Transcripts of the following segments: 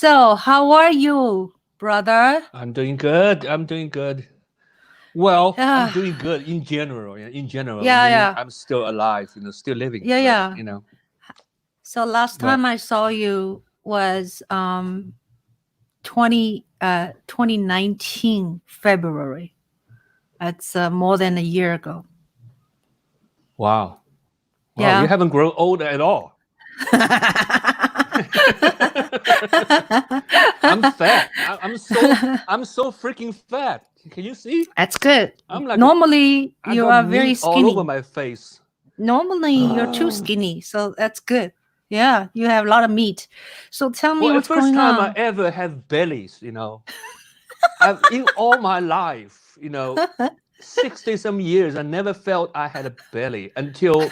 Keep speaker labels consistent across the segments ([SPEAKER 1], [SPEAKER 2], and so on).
[SPEAKER 1] So, how are you, brother?
[SPEAKER 2] I'm doing good. I'm doing good. Well, I'm
[SPEAKER 1] Yeah,
[SPEAKER 2] doing good in general. In general,
[SPEAKER 1] yeah,
[SPEAKER 2] meaning
[SPEAKER 1] yeah,
[SPEAKER 2] I'm still alive, still living,
[SPEAKER 1] yeah,
[SPEAKER 2] right?
[SPEAKER 1] yeah. So last time
[SPEAKER 2] But
[SPEAKER 1] I saw you was 2019 February. That's more than a year ago.
[SPEAKER 2] wow, wow, you
[SPEAKER 1] Yeah.
[SPEAKER 2] haven't grown old at all. I'm fat. I'm so freaking fat. Can you see?
[SPEAKER 1] That's good.
[SPEAKER 2] I'm like
[SPEAKER 1] Normally
[SPEAKER 2] I
[SPEAKER 1] you
[SPEAKER 2] got
[SPEAKER 1] are very
[SPEAKER 2] meat all over
[SPEAKER 1] skinny.
[SPEAKER 2] my face.
[SPEAKER 1] Normally you're too skinny, so that's good. Yeah, you have a lot of meat. So tell me
[SPEAKER 2] Well, the
[SPEAKER 1] what's
[SPEAKER 2] first
[SPEAKER 1] going
[SPEAKER 2] time I
[SPEAKER 1] on.
[SPEAKER 2] ever have bellies. I've in all my life, 60 some years, I never felt I had a belly until a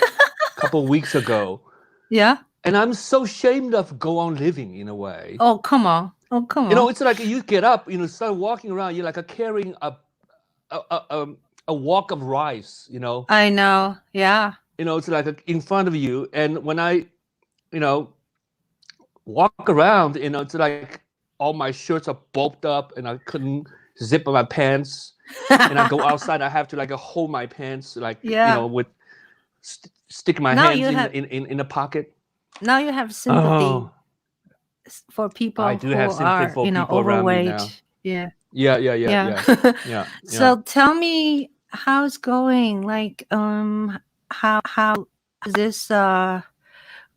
[SPEAKER 2] couple of weeks ago.
[SPEAKER 1] Yeah.
[SPEAKER 2] And I'm so ashamed of go on living in a way.
[SPEAKER 1] Oh, come on. Oh, come on.
[SPEAKER 2] It's like you get up, start walking around, you're like carrying a walk of rice.
[SPEAKER 1] I know. Yeah.
[SPEAKER 2] It's like in front of you. And when you know, walk around, it's like all my shirts are bulked up and I couldn't zip my pants. And I go outside, I have to like hold my pants, like,
[SPEAKER 1] Yeah.
[SPEAKER 2] with stick my
[SPEAKER 1] Now
[SPEAKER 2] hands
[SPEAKER 1] you
[SPEAKER 2] in
[SPEAKER 1] have
[SPEAKER 2] in the pocket.
[SPEAKER 1] now you have sympathy
[SPEAKER 2] Oh,
[SPEAKER 1] for
[SPEAKER 2] I
[SPEAKER 1] people
[SPEAKER 2] do
[SPEAKER 1] who
[SPEAKER 2] have sympathy
[SPEAKER 1] are,
[SPEAKER 2] for people around me now.
[SPEAKER 1] overweight. Yeah.
[SPEAKER 2] Yeah, yeah, yeah,
[SPEAKER 1] Yeah.
[SPEAKER 2] yeah, yeah, yeah.
[SPEAKER 1] So tell me how it's going. Like how is this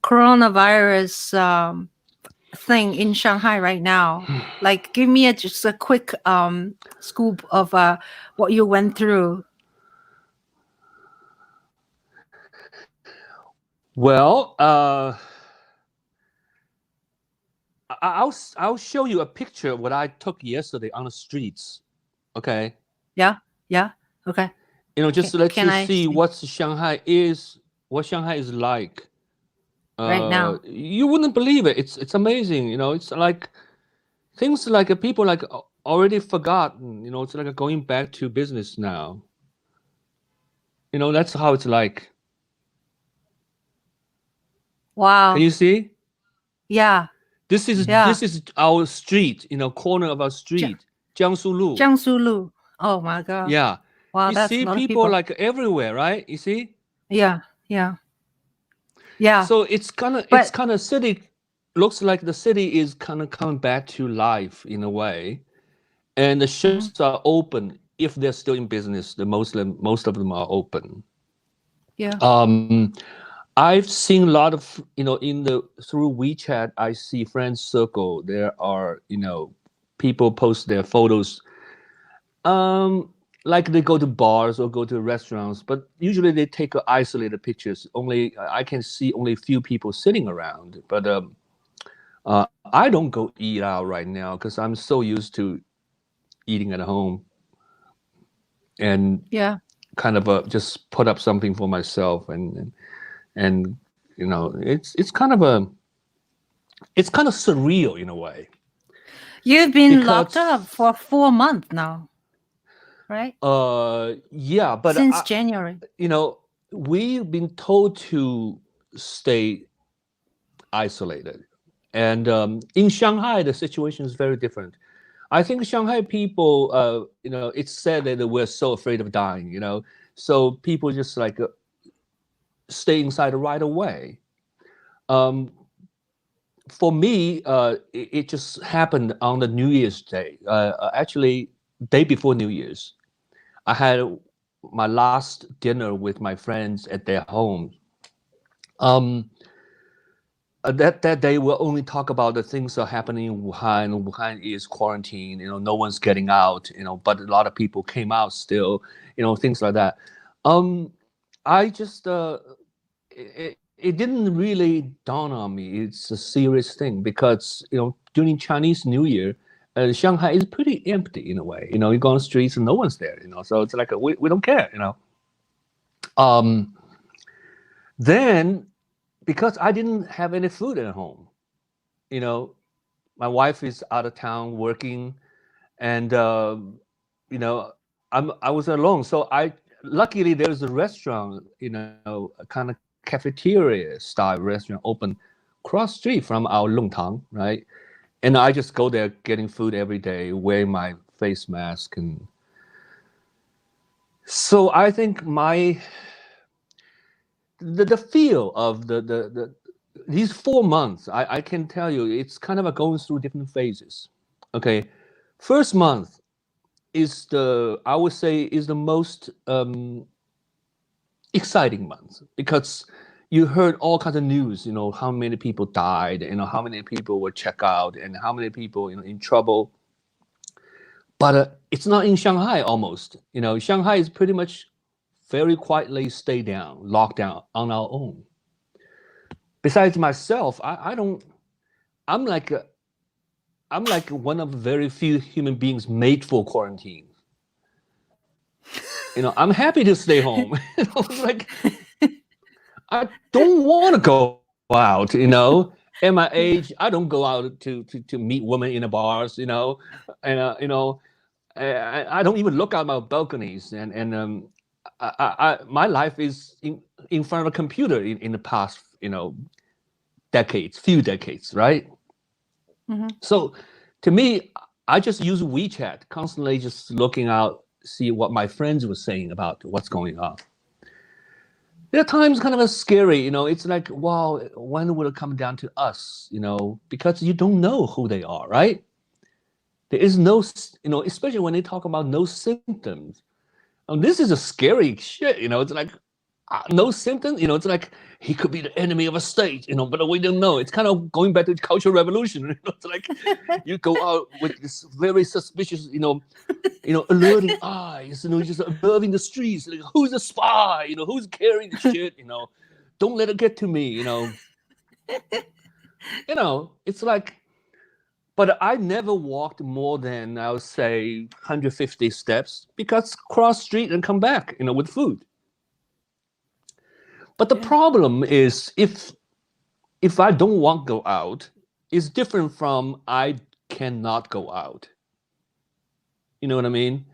[SPEAKER 1] coronavirus thing in Shanghai right now? Like give me just a quick scoop of what you went through.
[SPEAKER 2] Well, I'll show you a picture of what I took yesterday on the streets. Okay,
[SPEAKER 1] Yeah? Yeah? Okay.
[SPEAKER 2] just to let
[SPEAKER 1] Can
[SPEAKER 2] you
[SPEAKER 1] I
[SPEAKER 2] see
[SPEAKER 1] see
[SPEAKER 2] what Shanghai is like.
[SPEAKER 1] right now?
[SPEAKER 2] You wouldn't believe it. It's amazing. It's like things like people like already forgotten. It's like going back to business now. That's how it's like. Can
[SPEAKER 1] Wow.
[SPEAKER 2] you see?
[SPEAKER 1] Yeah.
[SPEAKER 2] This is
[SPEAKER 1] Yeah.
[SPEAKER 2] this is our street. Corner of our
[SPEAKER 1] Jiang-
[SPEAKER 2] street, Jiangsu Lu.
[SPEAKER 1] Jiangsu Lu. Oh my god.
[SPEAKER 2] Yeah,
[SPEAKER 1] Wow,
[SPEAKER 2] you
[SPEAKER 1] that's a
[SPEAKER 2] see
[SPEAKER 1] lot of
[SPEAKER 2] people
[SPEAKER 1] people.
[SPEAKER 2] like everywhere, right? You see.
[SPEAKER 1] Yeah. Yeah. Yeah.
[SPEAKER 2] So it's
[SPEAKER 1] But
[SPEAKER 2] kind of city. Looks like the city is kind of coming back to life in a way, and the
[SPEAKER 1] mhm.
[SPEAKER 2] shops are open if they're still in business. Most of them are open.
[SPEAKER 1] Yeah.
[SPEAKER 2] Um, I've seen a lot of through WeChat. I see friends circle. There are people post their photos. Like they go to bars or go to restaurants, but usually they take isolated pictures. Only I can see only a few people sitting around. But I don't go eat out right now because I'm so used to eating at home and
[SPEAKER 1] Yeah.
[SPEAKER 2] kind of just put up something for myself and it's kind of surreal in a way
[SPEAKER 1] You've been locked up
[SPEAKER 2] because
[SPEAKER 1] for 4 months now, right?
[SPEAKER 2] yeah, but
[SPEAKER 1] Since January.
[SPEAKER 2] we've been told to stay isolated. And in Shanghai, the situation is very different. I think Shanghai people, it's said that we're so afraid of dying. So people just like stay inside right away. Um, for me, it just happened on the New Year's Day. Actually, day before New Year's, I had my last dinner with my friends at their home. Um, that day we'll only talk about the things that are happening in Wuhan. Wuhan is quarantine. No one's getting out. But a lot of people came out still. Things like that. Um, I just it didn't really dawn on me. It's a serious thing because during Chinese New Year, Shanghai is pretty empty in a way. You go on the streets and no one's there. So it's like we don't care. Um, then because I didn't have any food at home, you know, my wife is out of town working, and I was alone. So I luckily there's a restaurant, a kind of cafeteria style restaurant open cross street from our Longtang, right? And I just go there getting food every day, wearing my face mask. And so I think the feel of these 4 months, I can tell you, it's kind of going through different phases. Okay. First month is I would say, is the most exciting month, because you heard all kinds of news, how many people died, how many people were checked out, and how many people, in trouble. But it's not in Shanghai almost. Shanghai is pretty much very quietly stay down, locked down on our own. Besides myself, I don't, I'm like one of very few human beings made for quarantine. I'm happy to stay home. It's like, I don't want to go out, At my age, I don't go out to meet women in the bars, and I don't even look out my balconies, and my life is in front of a computer in the past, few decades, right?
[SPEAKER 1] Mm-hmm.
[SPEAKER 2] So, to me, I just use WeChat, constantly just looking out, see what my friends were saying about what's going on. There are times kind of scary, it's like, wow, when will it come down to us, because you don't know who they are, right? There is no, especially when they talk about no symptoms. This is a scary shit, it's like, no symptoms, it's like he could be the enemy of a state, but we don't know. It's kind of going back to the Cultural Revolution. It's like you go out with this very suspicious, alerting eyes, just observing the streets. Like, who's a spy? Who's carrying the shit? Don't let it get to me. It's like. But I never walked more than, I would say, 150 steps, because cross street and come back, with food. But the problem is, if I don't want to go out, it's different from I cannot go out. You know what I mean?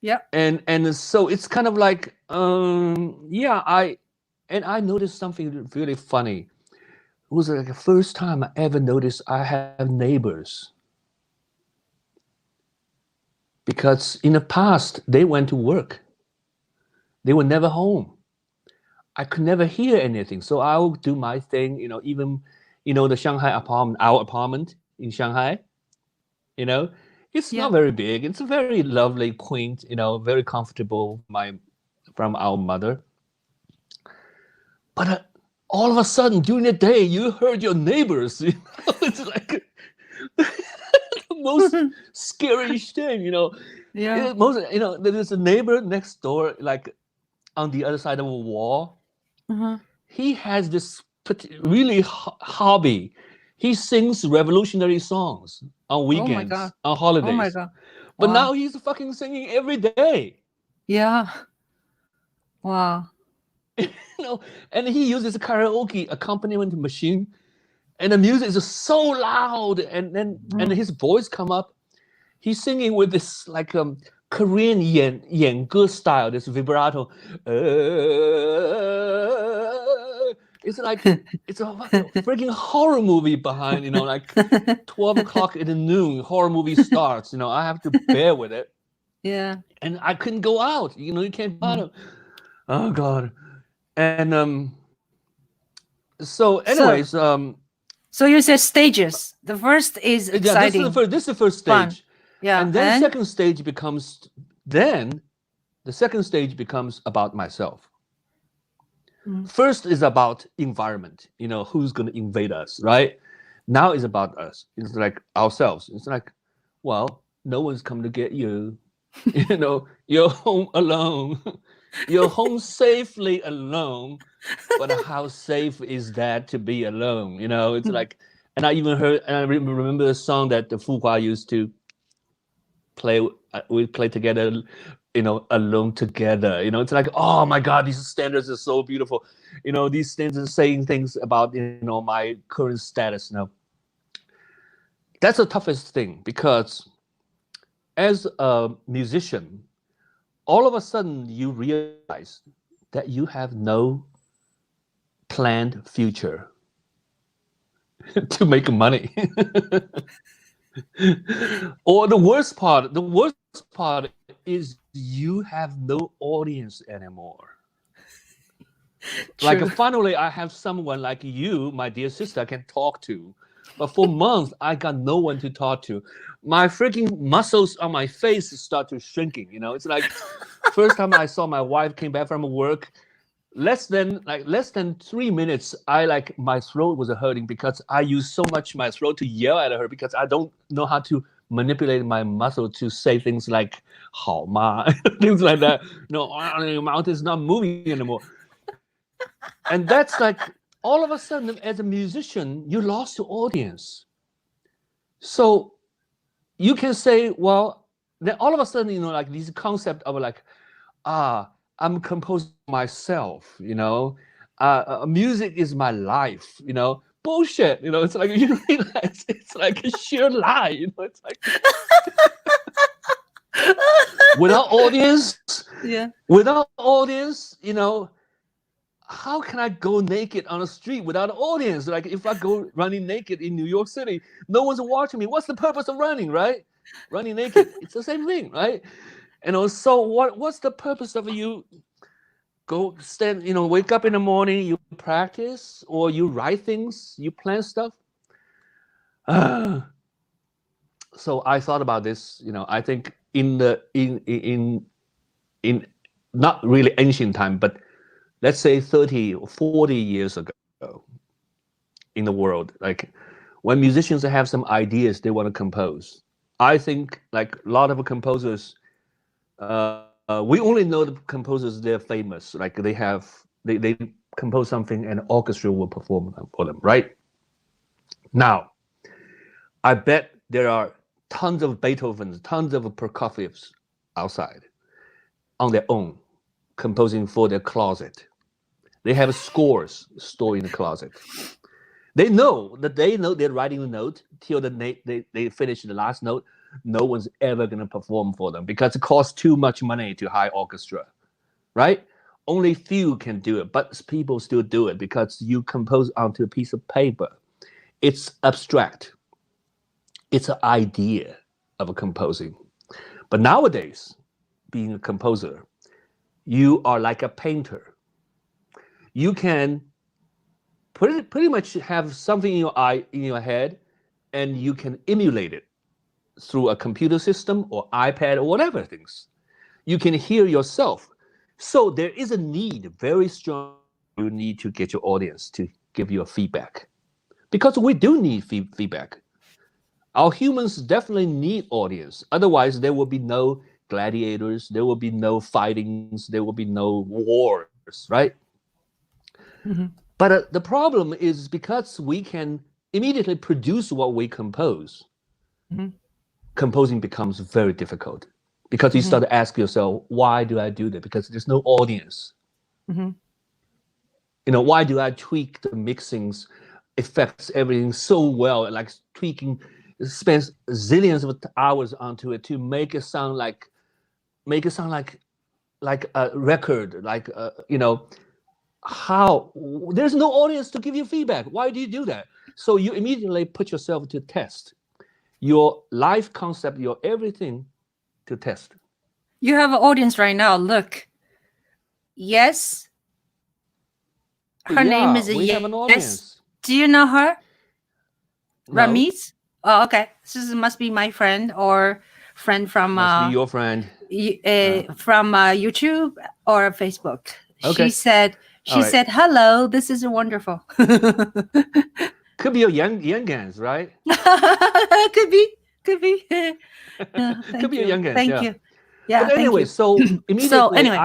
[SPEAKER 1] Yeah.
[SPEAKER 2] And so it's kind of like, I noticed something really funny. It was like the first time I ever noticed I have neighbors. Because in the past, they went to work. They were never home. I could never hear anything. So I'll do my thing, even, the Shanghai apartment, our apartment in Shanghai, it's not very big. It's very lovely, quaint, very comfortable from our mother. But all of a sudden, during the day, you heard your neighbors. It's like the most scary thing,
[SPEAKER 1] Yeah.
[SPEAKER 2] There's a neighbor next door, like on the other side of a wall.
[SPEAKER 1] Mm-hmm.
[SPEAKER 2] He has this really hobby. He sings revolutionary songs on weekends, on holidays.
[SPEAKER 1] Oh my God.
[SPEAKER 2] But now he's fucking singing every day.
[SPEAKER 1] Yeah. Wow.
[SPEAKER 2] And he uses a karaoke accompaniment machine, and the music is so loud, and his voice come up. He's singing with this like Korean 演歌 style, this vibrato. It's like it's a freaking horror movie behind, like 12 o'clock in the noon, horror movie starts. I have to bear with it.
[SPEAKER 1] Yeah.
[SPEAKER 2] And I couldn't go out. You can't go out. Oh God. And so anyways,
[SPEAKER 1] so you said stages. The first is exciting.
[SPEAKER 2] Yeah, this is the first stage.
[SPEAKER 1] Fun. Yeah.
[SPEAKER 2] And then the second stage becomes about myself. First is about environment, who's going to invade us, right? Now it's about us. It's like ourselves. It's like, well, no one's coming to get you. You're home alone. You're home safely alone. But how safe is that to be alone? It's like, and I even heard, and I remember the song that the Fuhua used to play. We play together, alone together. It's like, oh my God, these standards are so beautiful. These standards are saying things about, my current status. That's the toughest thing, because as a musician, all of a sudden you realize that you have no planned future. to make money. Or the worst part is you have no audience anymore. Like
[SPEAKER 1] True.
[SPEAKER 2] finally I have someone like you, my dear sister, I can talk to. But for months I got no one to talk to. My freaking muscles on my face start to shrinking. You know, it's like first time I saw my wife came back from work, less than 3 minutes, my throat was hurting because I used so much my throat to yell at her because I don't know how to manipulate my muscle to say things like 好吗, things like that. No, your mouth is not moving anymore. And that's like all of a sudden, as a musician, you lost your audience. So you can say, well, then all of a sudden, like this concept of like, I'm composing myself, music is my life, bullshit, it's like you realize it's like a sheer lie, it's like without audience, how can I go naked on the street without an audience? Like if I go running naked in New York City, no one's watching me. What's the purpose of running, right? Running naked, it's the same thing, right? So what's the purpose of you go stand, wake up in the morning, you practice or you write things, you plan stuff? So I thought about this, I think in not really ancient time, but let's say 30 or 40 years ago in the world, like when musicians have some ideas they want to compose, I think like a lot of composers, we only know the composers, they're famous, like they compose something and orchestra will perform for them, right? Now, I bet there are tons of Beethovens, tons of Prokofievs outside on their own, composing for their closet. They have scores stored in the closet. They know they're writing the note till they finish the last note. No one's ever going to perform for them because it costs too much money to hire orchestra, right? Only few can do it, but people still do it because you compose onto a piece of paper. It's abstract. It's an idea of a composing. But nowadays, being a composer, you are like a painter. You can pretty much have something in your head, and you can emulate it through a computer system or iPad or whatever things. You can hear yourself. So there is a need, very strong. You need to get your audience to give you a feedback, because we do need feedback. Our humans definitely need audience. Otherwise, there will be no gladiators. There will be no fightings. There will be no wars, right?
[SPEAKER 1] Mm-hmm.
[SPEAKER 2] But the problem is because we can immediately produce what we compose, composing becomes very difficult because you start to ask yourself, why do I do that? Because there's no audience. Why do I tweak the mixings, effects, everything so well, like tweaking, spends zillions of hours onto it to make it sound like a record, like how there's no audience to give you feedback. Why do you do that? So you immediately put yourself to test your life concept, your everything to test.
[SPEAKER 1] You have an audience right now. Look. Yes. Her name is
[SPEAKER 2] we have an audience.
[SPEAKER 1] Do you know her?
[SPEAKER 2] No.
[SPEAKER 1] Ramiz? Oh, okay. This must be my friend or friend from
[SPEAKER 2] must be your friend
[SPEAKER 1] from YouTube or Facebook.
[SPEAKER 2] Okay.
[SPEAKER 1] She said hello, this is wonderful.
[SPEAKER 2] Could be your young guns, right?
[SPEAKER 1] Could be. Could be
[SPEAKER 2] your young guns.
[SPEAKER 1] Thank you. Yeah.
[SPEAKER 2] But anyway, so immediately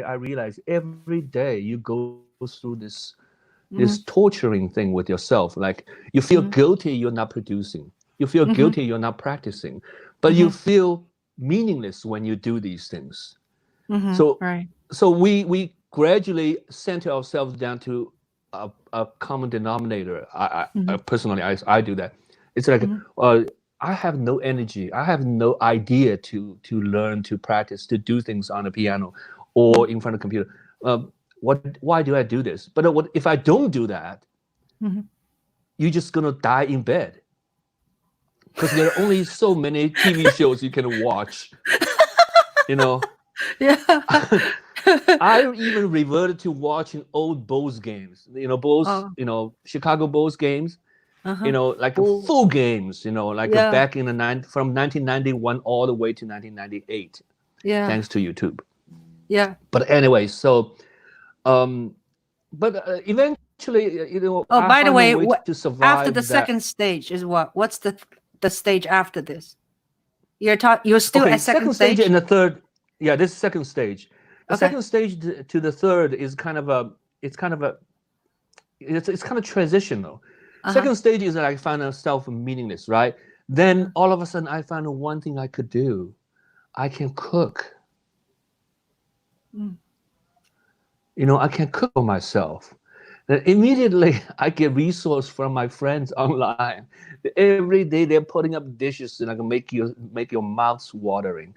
[SPEAKER 1] I
[SPEAKER 2] realized every day you go through this torturing thing with yourself. Like you feel guilty you're not producing. You feel guilty you're not practicing. But you feel meaningless when you do these things. So we gradually center ourselves down to a common denominator. I personally, I do that. It's like I have no energy. I have no idea to learn, to practice, to do things on a piano or in front of a computer. Why do I do this? But if I don't do that,
[SPEAKER 1] Mhm.
[SPEAKER 2] you're just gonna die in bed because there are only so many TV shows you can watch. You know,
[SPEAKER 1] Yeah.
[SPEAKER 2] I even reverted to watching old Bulls games. Bulls,
[SPEAKER 1] Oh.
[SPEAKER 2] Chicago Bulls games.
[SPEAKER 1] Uh-huh.
[SPEAKER 2] Like
[SPEAKER 1] Oh.
[SPEAKER 2] full games. Like
[SPEAKER 1] Yeah.
[SPEAKER 2] back in from 1991 all the way to 1998,
[SPEAKER 1] Yeah.
[SPEAKER 2] thanks to YouTube.
[SPEAKER 1] Yeah.
[SPEAKER 2] But anyway, so but eventually,
[SPEAKER 1] Oh,
[SPEAKER 2] I
[SPEAKER 1] by the
[SPEAKER 2] found a
[SPEAKER 1] way,
[SPEAKER 2] way
[SPEAKER 1] what
[SPEAKER 2] to
[SPEAKER 1] after the
[SPEAKER 2] survive that.
[SPEAKER 1] second stage is what? What's the stage after this? You're still
[SPEAKER 2] Okay,
[SPEAKER 1] at second
[SPEAKER 2] second stage
[SPEAKER 1] stage?
[SPEAKER 2] and the third. Yeah, this is second stage. The
[SPEAKER 1] Okay.
[SPEAKER 2] second stage to the third is kind of a. It's kind of a. It's kind of transitional.
[SPEAKER 1] Uh-huh.
[SPEAKER 2] Second stage is that I found myself meaningless, right? Then all of a sudden I found one thing I could do. I can cook.
[SPEAKER 1] Mm.
[SPEAKER 2] I can cook for myself. Then immediately I get resource from my friends online. Every day they're putting up dishes and I can make your mouths watering.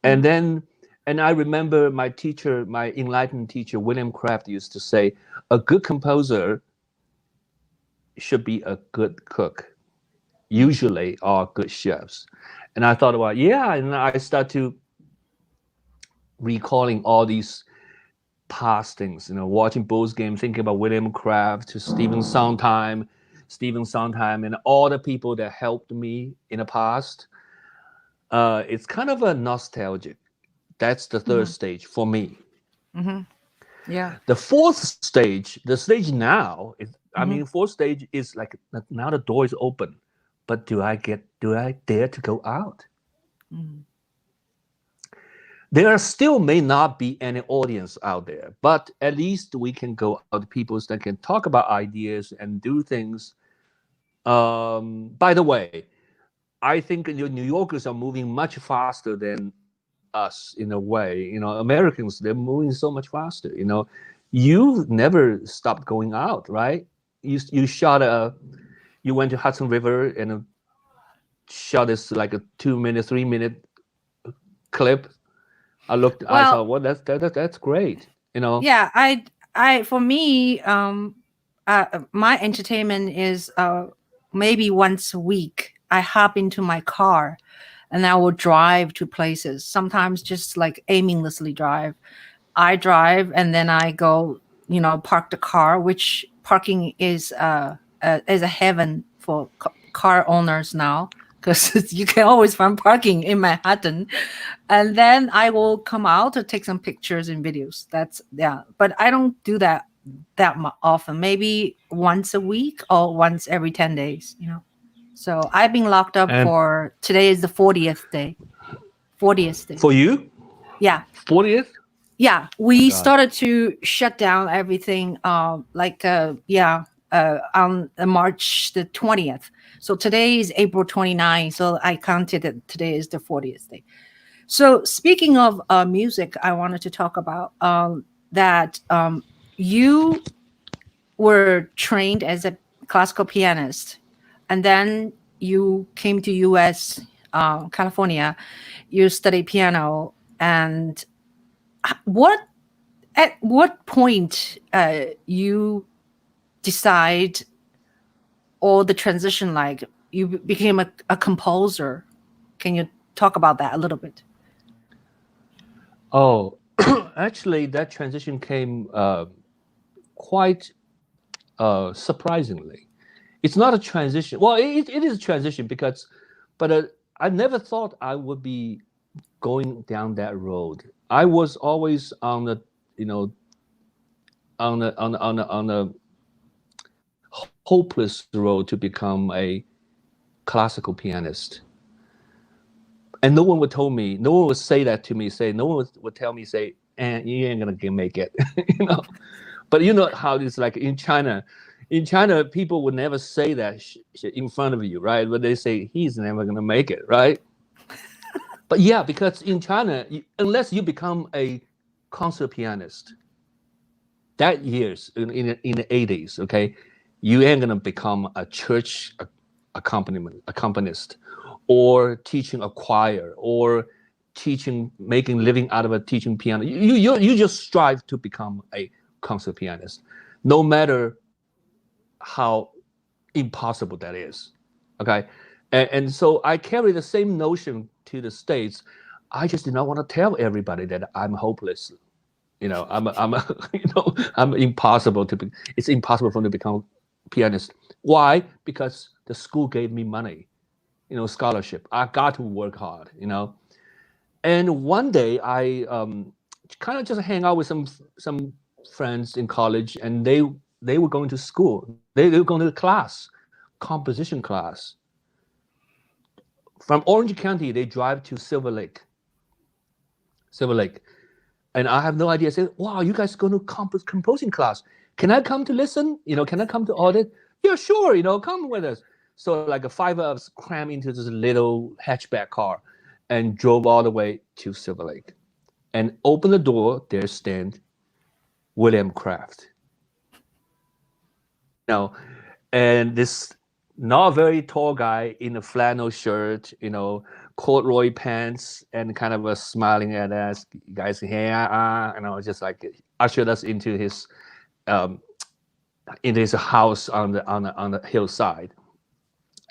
[SPEAKER 2] And then I remember my teacher, my enlightened teacher, William Kraft, used to say, a good composer should be a good cook. Usually are good chefs. And I thought about, yeah, and I start to recalling all these past things, watching Bulls games, thinking about William Kraft, to Stephan Sondheim, and all the people that helped me in the past. It's kind of a nostalgic. That's the third stage for me.
[SPEAKER 1] Mm-hmm. Yeah.
[SPEAKER 2] The fourth stage, the stage now, fourth stage is like now the door is open, but do I dare to go out?
[SPEAKER 1] Mm.
[SPEAKER 2] There still may not be any audience out there, but at least we can go out to people that can talk about ideas and do things. By the way, I think New Yorkers are moving much faster than us in a way. Americans, they're moving so much faster. You never stopped going out, right? You went to Hudson River and shot this like a 2-minute, 3-minute clip. I
[SPEAKER 1] Well,
[SPEAKER 2] thought, well, that's great.
[SPEAKER 1] yeah, for me, my entertainment is maybe once a week I hop into my car and I will drive to places, sometimes just like aimlessly drive. I drive and then I go, park the car, which parking is a heaven for car owners now, because you can always find parking in Manhattan. And then I will come out to take some pictures and videos. But I don't do that often. Maybe once a week or once every 10 days. So I've been locked up
[SPEAKER 2] And
[SPEAKER 1] for today is the 40th day. 40th day.
[SPEAKER 2] for you,
[SPEAKER 1] Yeah.
[SPEAKER 2] 40th?
[SPEAKER 1] Yeah,
[SPEAKER 2] Oh my
[SPEAKER 1] we
[SPEAKER 2] God.
[SPEAKER 1] started to shut down everything on March the 20th. So today is April 29th. So I counted it. Today is the 40th day. So speaking of music, I wanted to talk about that you were trained as a classical pianist, and then you came to U.S., California. You studied piano, and at what point you decide, or the transition, like you became a composer? Can you talk about that a little bit?
[SPEAKER 2] Oh, actually, that transition came quite surprisingly. It's not a transition. Well, it is a transition but I never thought I would be going down that road. I was always on the, on a hopeless road to become a classical pianist. And no one would say that to me, no one would tell me, and you ain't gonna make it, But you know how it's like in China. In China, people would never say that shit in front of you, right? But they say he's never gonna make it, right? But yeah, because in China, unless you become a concert pianist, that years in the 80s, okay, you ain't gonna become a church accompanist, or teaching a choir, or making living out of a teaching piano. You just strive to become a concert pianist, no matter how impossible that is. Okay. And so I carry the same notion to the States. I just did not want to tell everybody that I'm hopeless. I'm impossible to be, it's impossible for me to become a pianist. Why? Because the school gave me money, scholarship. I got to work hard. And one day I kind of just hang out with some friends in college, and they were going to school. They were going to class, composition class. From Orange County, they drive to Silver Lake. And I have no idea. I said, wow, you guys going to composing class. Can I come to listen? Can I come to audit? Yeah, sure, come with us. So like a 5 of us crammed into this little hatchback car and drove all the way to Silver Lake. And open the door, there stand William Kraft. And this not very tall guy in a flannel shirt, corduroy pants, and kind of smiling at us, guys, just like ushered us into his house on the hillside,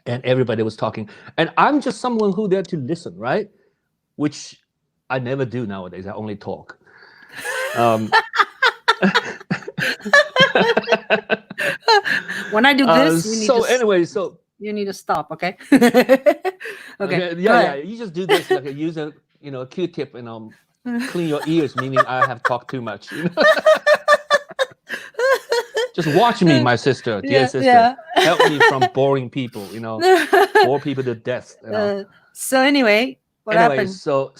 [SPEAKER 2] and everybody was talking, and I'm just someone who there to listen, right? Which I never do nowadays. I only talk.
[SPEAKER 1] When I do this, you need to stop, okay? Okay.
[SPEAKER 2] Yeah. You just do this, like use a Q-tip and clean your ears, meaning I have talked too much. Just watch me, my sister, dear sister. Yeah. Help me from boring people. Bore people to death.
[SPEAKER 1] So anyway, what happened?
[SPEAKER 2] So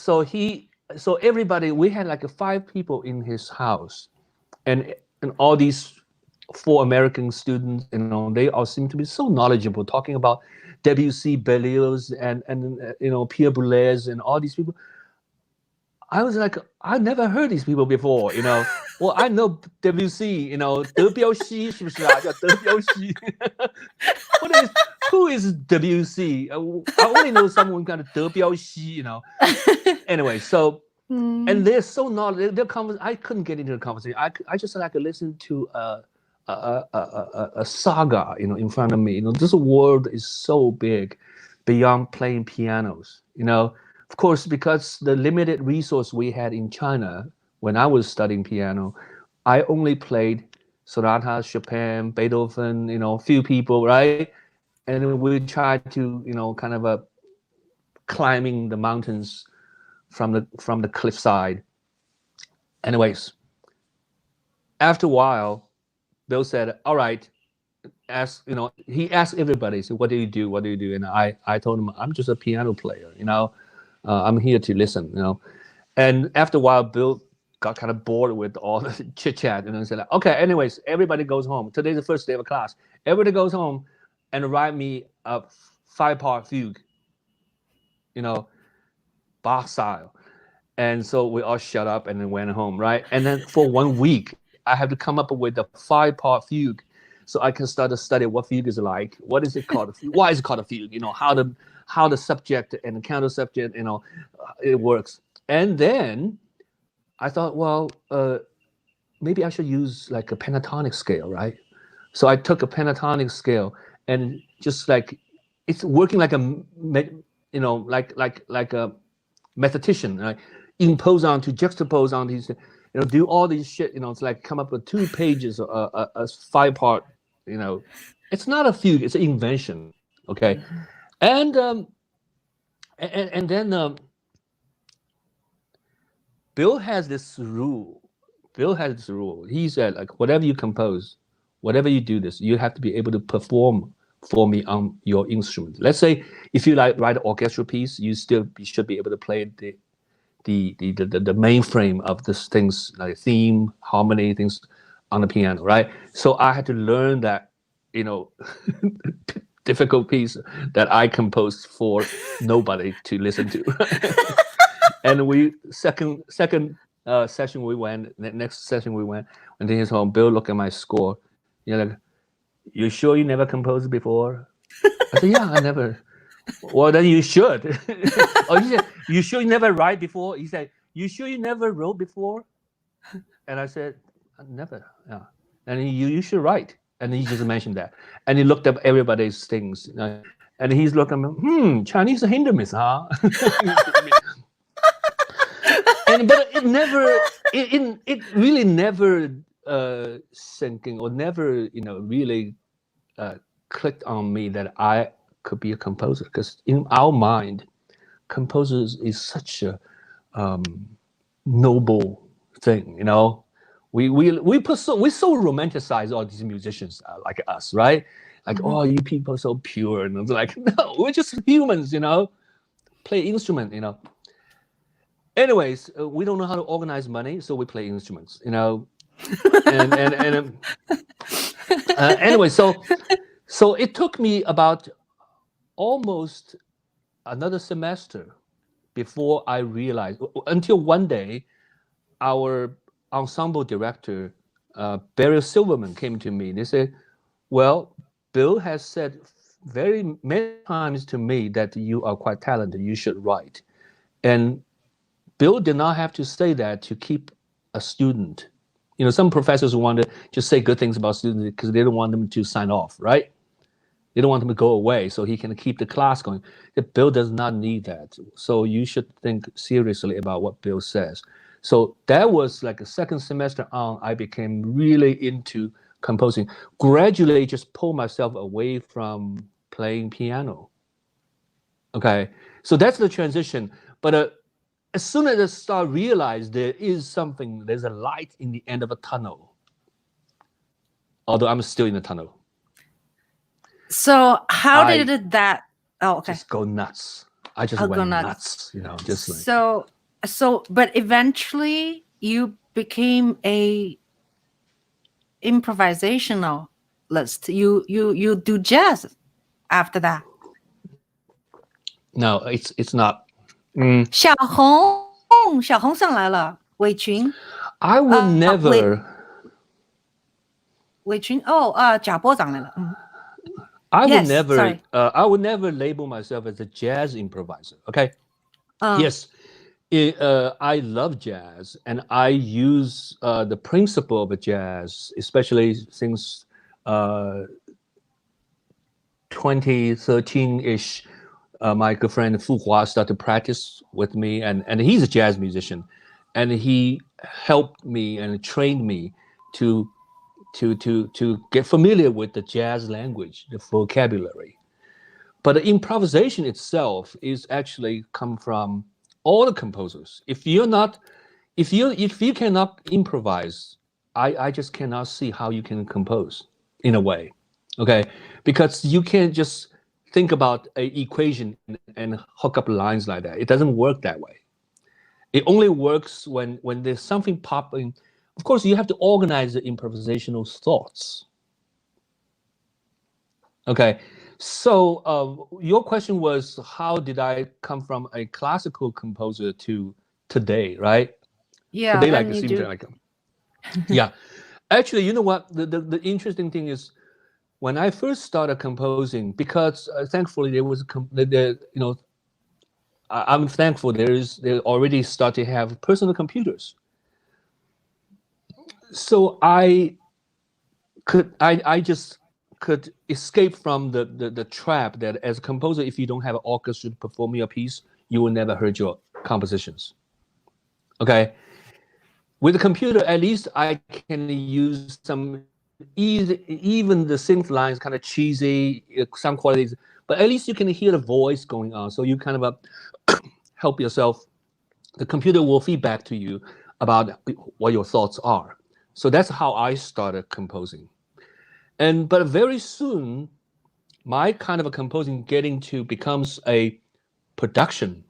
[SPEAKER 2] everybody, we had like 5 people in his house, and all these 4 American students, they all seem to be so knowledgeable, talking about Debussy, Berlioz, and Pierre Boulez, and all these people. I was like, I never heard these people before, Well, I know Debussy, 德彪西是不是啊？叫德彪西。Who is Debussy? I only know someone kind of 德彪西, Anyway, so and they're so knowledgeable. I couldn't get into the conversation. I just like listen to a saga, in front of me. This world is so big, beyond playing pianos. Of course, because the limited resource we had in China when I was studying piano, I only played sonatas, Chopin, Beethoven, few people, right? And we tried to, kind of climbing the mountains from the cliffside. Anyways, after a while, Bill said, all right, he asked everybody, so what do you do? What do you do? And I told him, I'm just a piano player, I'm here to listen, And after a while, Bill got kind of bored with all the chit chat, and said, okay, anyways, everybody goes home. Today's the first day of class. Everybody goes home and write me a 5-part fugue, Bach style. And so we all shut up and then went home, right? And then for 1 week, I have to come up with a 5-part fugue, so I can start to study what fugue is like. What is it called? Why is it called a fugue? How the subject and the counter subject, it works. And then I thought, well, maybe I should use like a pentatonic scale, right? So I took a pentatonic scale and just like it's working like a like a mathematician, right? Impose onto, juxtapose on these, do all these shit, it's like come up with 2 pages, a 5-part, it's not a fugue, it's an invention, okay? And then Bill has this rule. He said, like, whatever you compose, whatever you do this, you have to be able to perform for me on your instrument. Let's say if you like write an orchestral piece, you should be able to play the mainframe of these things, like theme, harmony, things on the piano, right? So I had to learn that, difficult piece that I composed for nobody to listen to. And second session we went, the next session we went to his home. Bill looked at my score. Like, you sure you never composed before? I said, yeah, I never. Well, then you should. Oh, he said, you sure you never write before? He said, you sure you never wrote before? And I said, never. Yeah. And you should write. And he just mentioned that. And he looked up everybody's things. And he's looking, Chinese Hindemith, huh? But it never, it really never sinking or never, really clicked on me that I could be a composer. Because in our mind, composers is such a noble thing, we so romanticize all these musicians like us, right? Like, oh, you people are so pure, and it's like, no, we're just humans, play instrument, Anyways, we don't know how to organize money, so we play instruments, and anyway, so it took me about almost another semester before I realized, until one day, our ensemble director, Barry Silverman, came to me. They said, well, Bill has said very many times to me that you are quite talented, you should write. And Bill did not have to say that to keep a student. Some professors want to just say good things about students because they don't want them to sign off, right? They don't want them to go away so he can keep the class going. Bill does not need that. So you should think seriously about what Bill says. So that was like a second semester on, I became really into composing. Gradually just pulled myself away from playing piano. Okay, so that's the transition. But as soon as I start realize there's a light in the end of a tunnel, although I'm still in the tunnel.
[SPEAKER 1] So how did that? Oh, okay.
[SPEAKER 2] Just go nuts. I just went nuts. Just like.
[SPEAKER 1] But eventually you became a improvisationalist. You do jazz after that.
[SPEAKER 2] No, it's not.
[SPEAKER 1] 小红上来了，伟群。
[SPEAKER 2] I would never.
[SPEAKER 1] 伟群贾波上来了。
[SPEAKER 2] I would never. I would never label myself as a jazz improviser. Okay. Yes, I love jazz, and I use the principle of jazz, especially since 2013-ish. My good friend Fu Hua started to practice with me, and he's a jazz musician, and he helped me and trained me to get familiar with the jazz language, the vocabulary. But the improvisation itself is actually come from all the composers. If you cannot improvise, I just cannot see how you can compose in a way, okay? Because you can't just think about an equation and hook up lines like that. It doesn't work that way. It only works when there's something popping. Of course, you have to organize the improvisational thoughts. Okay, so your question was, how did I come from a classical composer to today, right?
[SPEAKER 1] Yeah,
[SPEAKER 2] today, like it seems like yeah. Actually, you know what? The interesting thing is, when I first started composing, because thankfully there was I'm thankful they already started to have personal computers. So I just could escape from the trap that as a composer, if you don't have an orchestra to perform your piece, you will never hear your compositions. Okay, with the computer, at least I can use some even the synth lines kind of cheesy, some qualities, but at least you can hear the voice going on. So you kind of help yourself. The computer will feedback to you about what your thoughts are. So that's how I started composing. But very soon, my kind of a composing becomes a production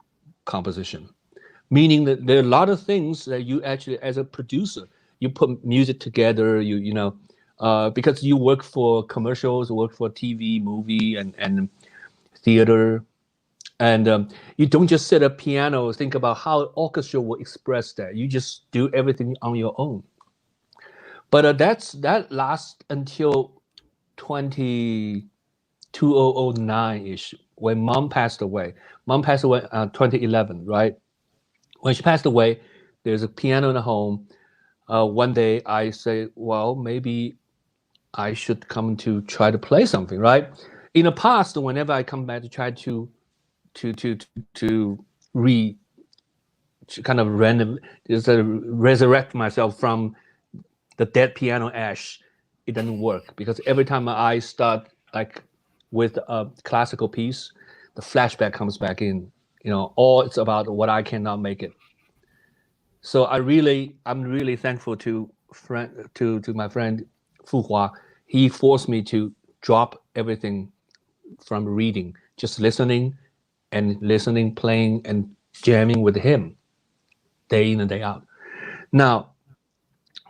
[SPEAKER 2] composition, meaning that there are a lot of things that you actually, as a producer, you put music together, because you work for commercials, work for TV, movie, and theater. And you don't just sit at piano, think about how orchestra will express that. You just do everything on your own. But that lasts until 2009-ish, when Mom passed away. Mom passed away 2011, right? When she passed away, there's a piano in the home. One day I say, well, maybe I should come to try to play something, right? In the past, whenever I come back to try to re kind of random just resurrect myself from the dead piano ash, it doesn't work because every time I start like with a classical piece, the flashback comes back in, or it's about what I cannot make it. So I'm really thankful to my friend Fu Hua. He forced me to drop everything from reading, just listening, playing and jamming with him day in and day out. Now,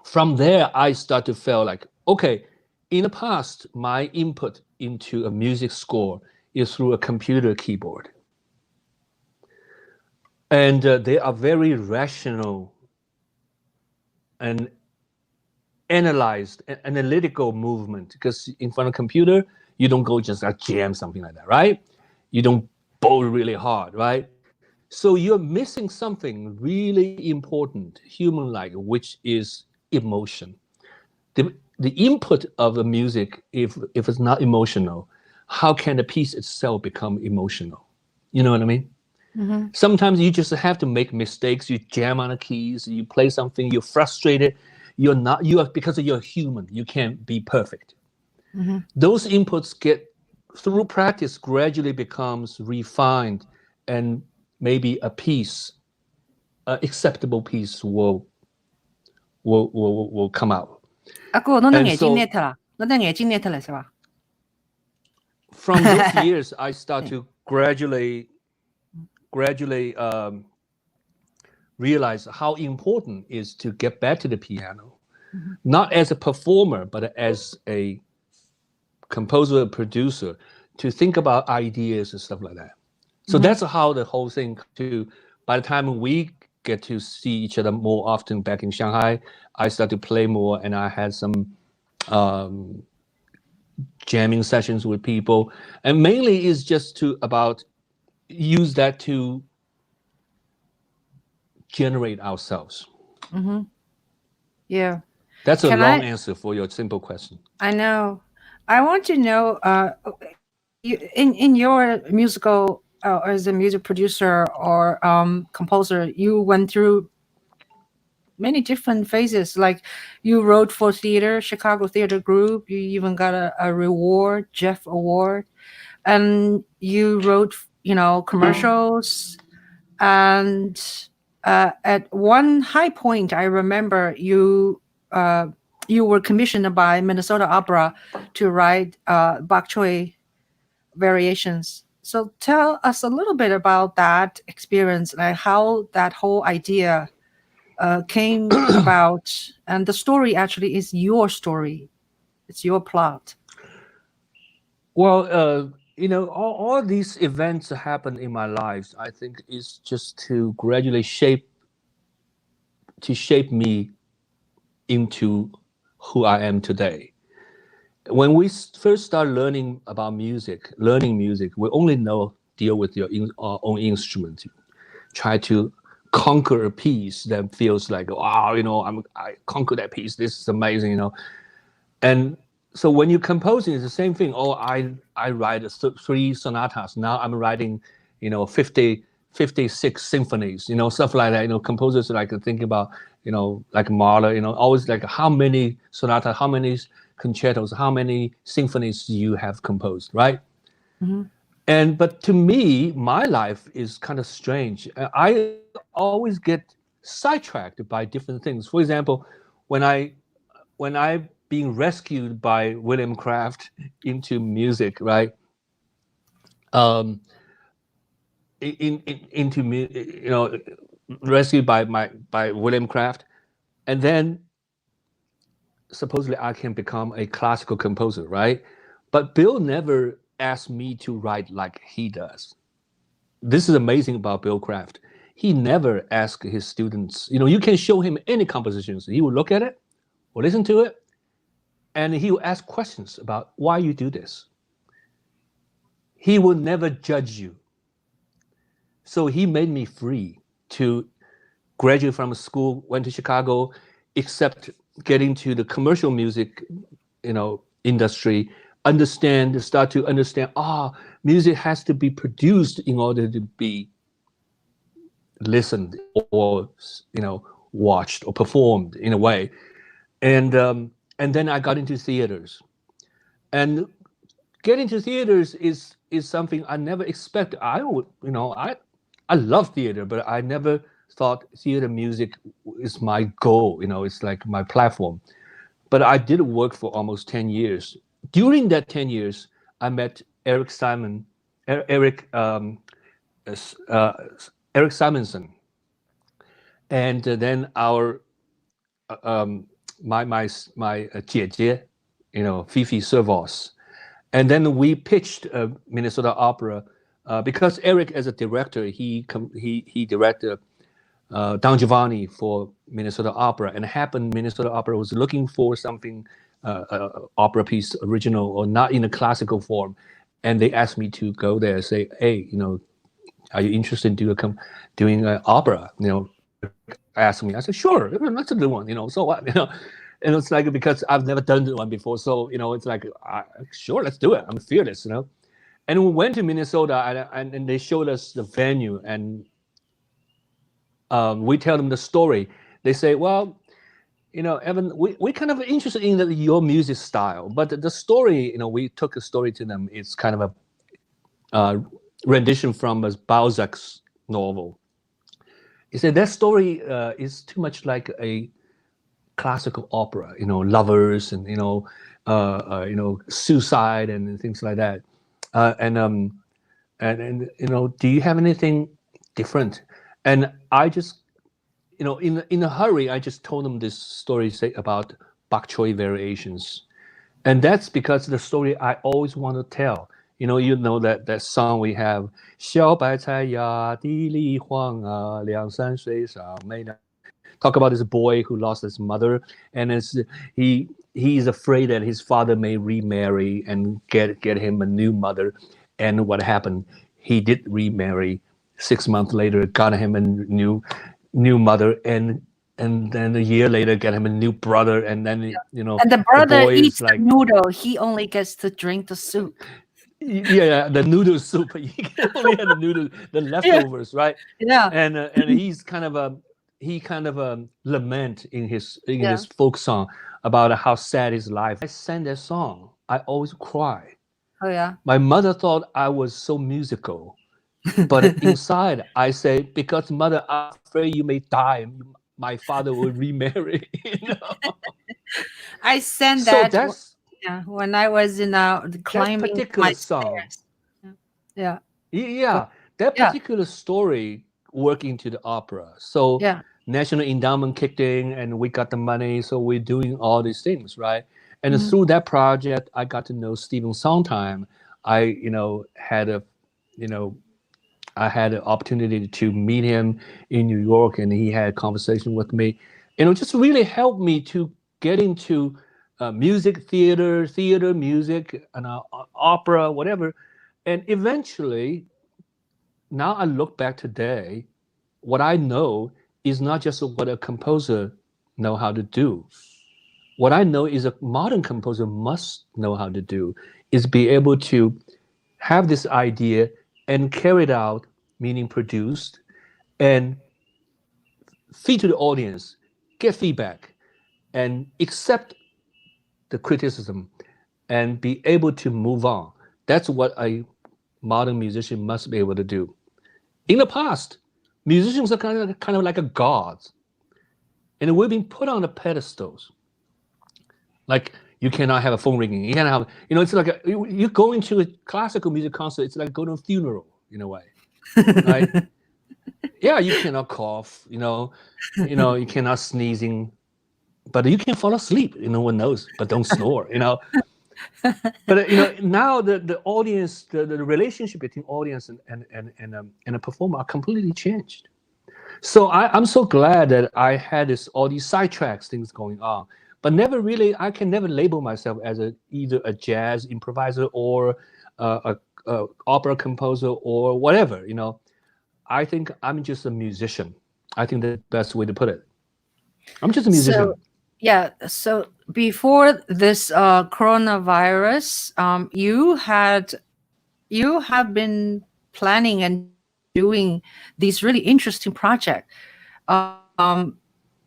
[SPEAKER 2] from there, I start to feel like, okay, in the past, my input into a music score is through a computer keyboard. And they are very rational and analytical movement, because in front of a computer, you don't go just jam something like that, right? You don't bowl really hard, right? So you're missing something really important, human-like, which is emotion. The input of the music, if it's not emotional, how can the piece itself become emotional? You know what I mean?
[SPEAKER 1] Mm-hmm.
[SPEAKER 2] Sometimes you just have to make mistakes. You jam on the keys, you play something, you're frustrated. Because you're human, you can't be perfect.
[SPEAKER 1] Mm-hmm.
[SPEAKER 2] Those inputs get, through practice, gradually becomes refined, and maybe a piece, an acceptable piece will come out.
[SPEAKER 1] 阿哥，侬的
[SPEAKER 2] And
[SPEAKER 1] 眼睛
[SPEAKER 2] so
[SPEAKER 1] net 了，侬的眼睛 net 了是吧？
[SPEAKER 2] from those years, I start to gradually realize how important it is to get back to the piano, not as a performer, but as a composer, producer, to think about ideas and stuff like that. So that's how the whole thing by the time we get to see each other more often back in Shanghai, I start to play more, and I had some jamming sessions with people, and mainly is just to about use that to generate ourselves.
[SPEAKER 1] Mm-hmm. Yeah.
[SPEAKER 2] That's a long answer for your simple question.
[SPEAKER 1] I know. I want to know, in your musical, as a music producer or composer, you went through many different phases. Like you wrote for theater, Chicago Theater Group. You even got a reward, Jeff Award, and you wrote, commercials. And at one high point, I remember you were commissioned by Minnesota Opera to write Bokchoy Variations. So tell us a little bit about that experience, like how that whole idea came about. And the story actually is your story. It's your plot.
[SPEAKER 2] Well, all these events that happen in my life, I think is just to gradually shape me into who I am today. When we first start learning music, we only deal with our own instrument. Try to conquer a piece that feels like, wow, I conquered that piece. This is amazing, And so when you're composing, it's the same thing. Oh, I write 3 sonatas. Now I'm writing, 56 symphonies, stuff like that. Composers like thinking about, like Mahler, always like how many sonatas, how many concertos, how many symphonies you have composed, right?
[SPEAKER 1] Mm-hmm.
[SPEAKER 2] But to me, my life is kind of strange. I always get sidetracked by different things. For example, when I being rescued by William Kraft into music, right? Rescued by William Kraft, and then supposedly I can become a classical composer, right? But Bill never asked me to write like he does. This is amazing about Bill Kraft. He never asked his students, you can show him any compositions. He will look at it or listen to it, and he will ask questions about why you do this. He will never judge you. So he made me free to graduate from school, went to Chicago, except getting to the commercial music, industry start to understand, music has to be produced in order to be listened or watched or performed in a way. And then I got into theaters, and getting to theaters is something I never expected. I love theater, but I never thought theater music is my goal. It's like my platform. But I did work for almost 10 years. During that 10 years, I met Eric Simonson, and then our my 姐姐, Fifi Servos. And then we pitched Minnesota Opera because Eric, as a director, he directed Don Giovanni for Minnesota Opera, and happened Minnesota Opera was looking for something opera piece original or not in a classical form, and they asked me to go there and say, hey, are you interested in doing an opera? Asked me. I said, sure, let's do one. So what? And it's like, because I've never done one before, so it's like, sure, let's do it. I'm fearless, And we went to Minnesota, and they showed us the venue, and we tell them the story. They say, well, Evan, we kind of interested in your music style, but the story, we took a story to them. It's kind of a rendition from a Balzac's novel. He said that story is too much like a classical opera, lovers and suicide and things like that. And do you have anything different? And I just, in a hurry, I just told them this story about Bokchoy Variations, and that's because the story I always want to tell. That song we have, 小白菜呀，地里黄啊，两三岁上没了. Talk about this boy who lost his mother, and he's afraid that his father may remarry and get him a new mother. And what happened? He did remarry. 6 months later, got him a new mother, and then a year later, get him a new brother, and then
[SPEAKER 1] And the brother
[SPEAKER 2] boy
[SPEAKER 1] eats
[SPEAKER 2] is like,
[SPEAKER 1] the noodle. He only gets to drink the soup.
[SPEAKER 2] Yeah, the noodle soup. You can only have the leftovers, right?
[SPEAKER 1] Yeah.
[SPEAKER 2] And he's kind of lament in his folk song about how sad his life. I sang that song, I always cry.
[SPEAKER 1] Oh yeah.
[SPEAKER 2] My mother thought I was so musical, but inside I say, because mother, I'm afraid you may die. My father will remarry.
[SPEAKER 1] I sang
[SPEAKER 2] So
[SPEAKER 1] that
[SPEAKER 2] that's
[SPEAKER 1] when I was in climbing
[SPEAKER 2] that particular
[SPEAKER 1] my
[SPEAKER 2] song.
[SPEAKER 1] stairs. Yeah.
[SPEAKER 2] Yeah, that particular story worked into the opera. So National Endowment kicked in, and we got the money. So we're doing all these things, right? And through that project, I got to know Stephan Sondheim. I had an opportunity to meet him in New York, and he had a conversation with me. And it just really helped me to get into music, theater, music, and opera, whatever. And eventually, now I look back today, what I know is not just what a composer know how to do. What I know is a modern composer must know how to do is be able to have this idea and carry it out, meaning produced, and feed to the audience, get feedback, and accept the criticism, and be able to move on. That's what a modern musician must be able to do. In the past, musicians are kind of like a gods, and we've been put on the pedestals. Like, you cannot have a phone ringing. You cannot have, it's like you go into a classical music concert. It's like going to a funeral in a way, right? Yeah, you cannot cough. You cannot sneezing, but you can fall asleep. No one knows, but don't snore. But now the audience, the relationship between audience and a performer are completely changed. So I'm so glad that I had all these sidetracks things going on, but I can never label myself as either a jazz improviser or a opera composer or whatever. I think I'm just a musician. I think that's the best way to put it. I'm just a musician.
[SPEAKER 1] So, yeah. So before this coronavirus, you have been planning and doing these really interesting projects. Um,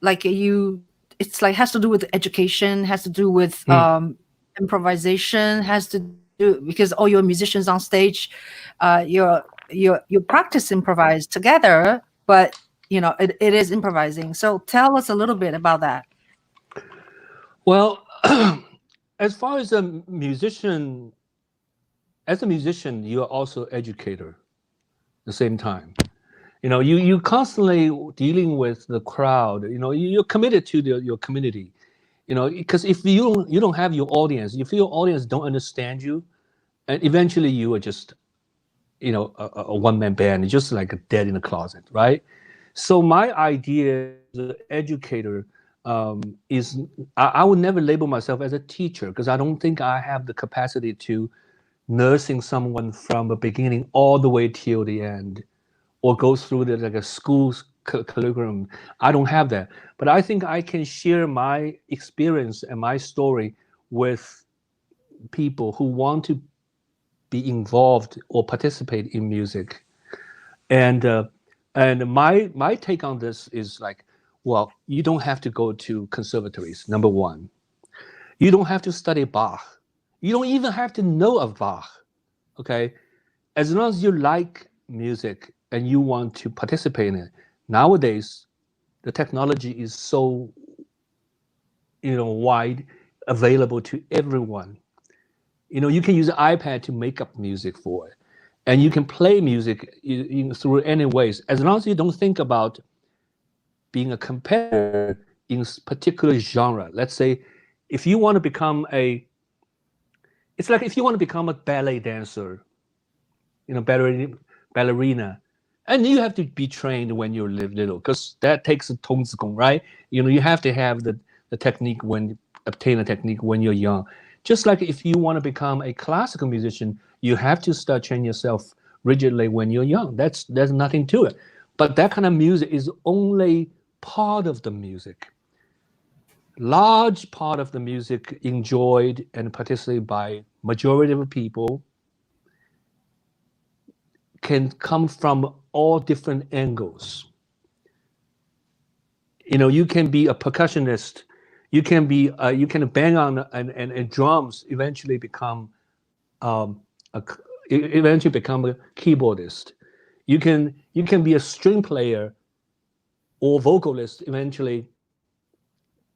[SPEAKER 1] like it's like has to do with education, has to do with improvisation, has to do because all your musicians on stage, you practice improvise together, but it is improvising. So tell us a little bit about that.
[SPEAKER 2] Well, as far as a musician, you are also educator at the same time. You constantly dealing with the crowd. You're committed to your community. Because if you don't have your audience, if your audience don't understand you, and eventually you are just a one-man band, just like a dead in the closet, right? So my idea as an educator is I would never label myself as a teacher because I don't think I have the capacity to nursing someone from the beginning all the way till the end, or go through like a school's curriculum. I don't have that, but I think I can share my experience and my story with people who want to be involved or participate in music. And my take on this is like, well, you don't have to go to conservatories. Number one, you don't have to study Bach. You don't even have to know of Bach. Okay, as long as you like music and you want to participate in it. Nowadays, the technology is so wide, available to everyone. You can use an iPad to make up music for it, and you can play music through any ways. As long as you don't think about being a competitor in particular genre. Let's say, if you want to become it's like if you want to become a ballet dancer, ballerina, and you have to be trained when you're little, because that takes a tongzigong, right? You have to have the technique obtain a technique when you're young. Just like if you want to become a classical musician, you have to start training yourself rigidly when you're young. There's nothing to it. But that kind of music is only part of the music. Large part of the music enjoyed and participated by majority of people can come from all different angles. You can be a percussionist. You can bang on and drums eventually become um, a eventually become a keyboardist. You can be a string player or vocalist eventually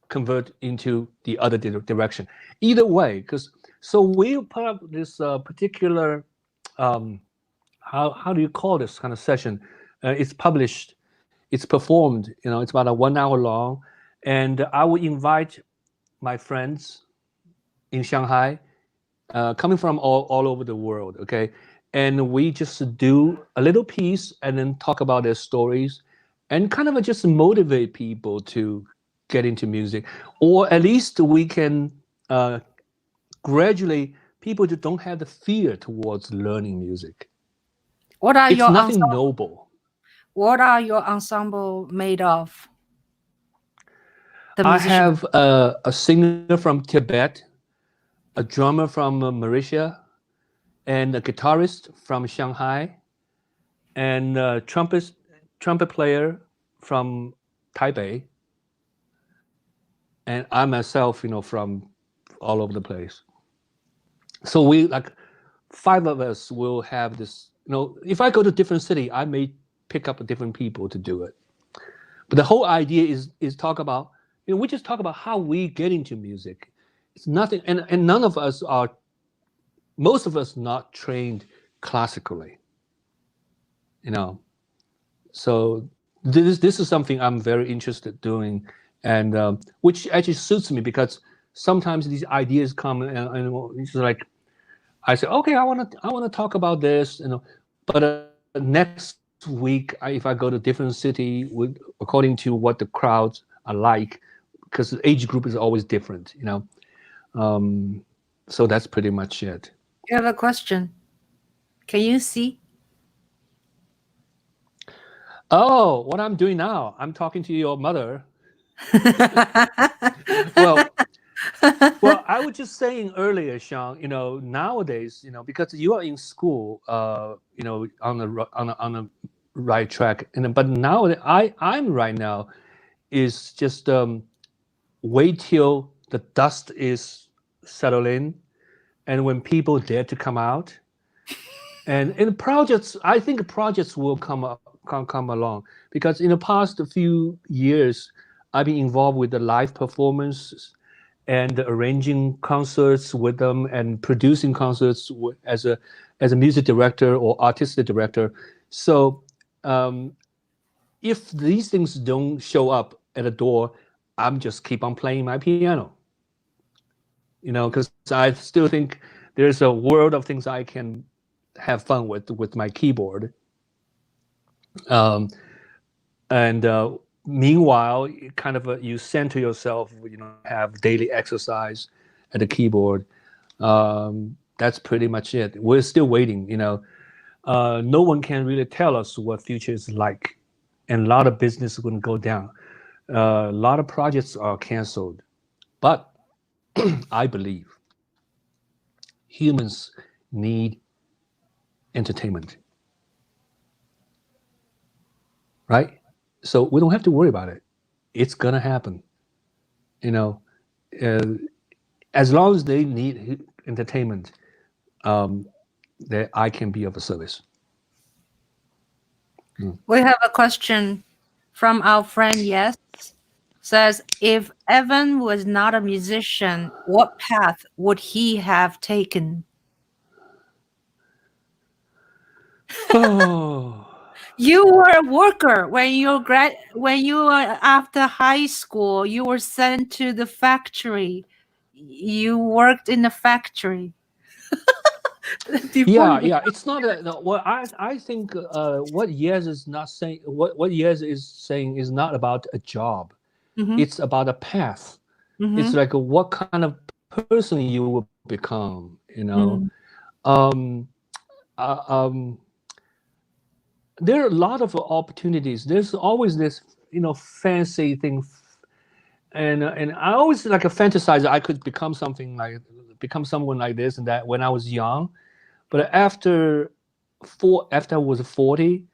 [SPEAKER 2] convert into the other direction. Either way, because so we put up this particular how do you call this kind of session? It's published, it's performed. It's about a 1 hour long, and I would invite my friends in Shanghai, coming from all over the world. Okay, and we just do a little piece and then talk about their stories, and kind of just motivate people to get into music, or at least we can gradually people just don't have the fear towards learning music.
[SPEAKER 1] What are
[SPEAKER 2] It's
[SPEAKER 1] your
[SPEAKER 2] nothing
[SPEAKER 1] ensemble?
[SPEAKER 2] noble.
[SPEAKER 1] What are your ensemble made of? The
[SPEAKER 2] I
[SPEAKER 1] musician.
[SPEAKER 2] have a singer from Tibet, a drummer from Mauritius, and a guitarist from Shanghai, and a trumpet player from Taipei, and I myself, from all over the place. So we like five of us will have this. If I go to different city, I may pick up different people to do it. But the whole idea is talk about, we just talk about how we get into music. It's nothing, and none of us are, most of us not trained classically, you know. So this is something I'm very interested doing, and which actually suits me because sometimes these ideas come and it's like I say, okay, I want to talk about this, but next week, if I go to different city, according to what the crowds are like, because the age group is always different. Um, so that's pretty much it.
[SPEAKER 1] I have a question. Can you see?
[SPEAKER 2] Oh, what I'm doing now? I'm talking to your mother. Well, Well, I was just saying earlier, Sean. Nowadays, because you are in school, on the right track, but now I'm right now is just wait till the dust is settled in, and when people dare to come out, and projects, I think projects will come along, because in the past few years, I've been involved with the live performance and arranging concerts with them and producing concerts as a music director or artistic director. So if these things don't show up at the door, I'm just keep on playing my piano. Because I still think there's a world of things I can have fun with my keyboard. Um, and meanwhile, kind of you center yourself, have daily exercise at the keyboard. That's pretty much it. We're still waiting. No one can really tell us what future is like, and a lot of business is going to go down. A lot of projects are canceled, but I believe humans need entertainment, right? So we don't have to worry about it. It's gonna happen. You know, uh, as long as they need entertainment, that I can be of a service.
[SPEAKER 1] We have a question from our friend Yes. Says, if Evan was not a musician, what path would he have taken?
[SPEAKER 2] Oh,
[SPEAKER 1] You were a worker when you were after high school. You were sent to the factory. You worked in the factory.
[SPEAKER 2] yeah, yeah. It's not a no, well. I think what Yes is not saying. What Yes is saying is not about a job.
[SPEAKER 1] Mm-hmm.
[SPEAKER 2] It's about a path.
[SPEAKER 1] Mm-hmm.
[SPEAKER 2] It's like what kind of person you will become.
[SPEAKER 1] Mm-hmm.
[SPEAKER 2] Um, um, there are a lot of opportunities. There's always this, fancy thing, and I always like a fantasize I could become someone like this and that when I was young, but after I was 40,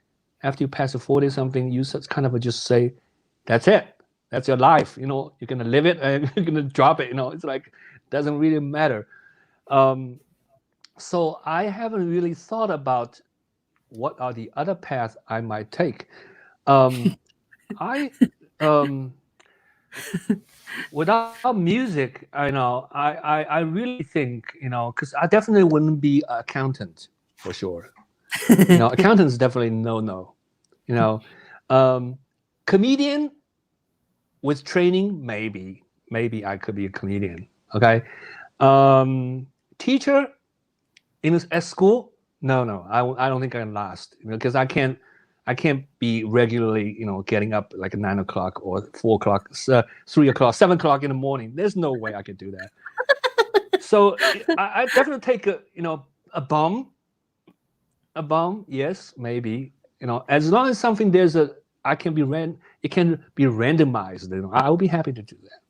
[SPEAKER 2] after you pass the 40 something, you kind of just say, that's it. That's your life. You're gonna live it and you're gonna drop it. It's like doesn't really matter. So I haven't really thought about what are the other paths I might take. I without music, I really think, because I definitely wouldn't be an accountant for sure. Accountants definitely no. Comedian with training, maybe I could be a comedian. Okay, teacher at school, no, I don't think I can last, because I can't be regularly, getting up like at 9 o'clock or 4 o'clock, 3 o'clock, 7 o'clock in the morning. There's no way I could do that. So I definitely take a bum, yes, maybe, as long as something it can be randomized, I will be happy to do that.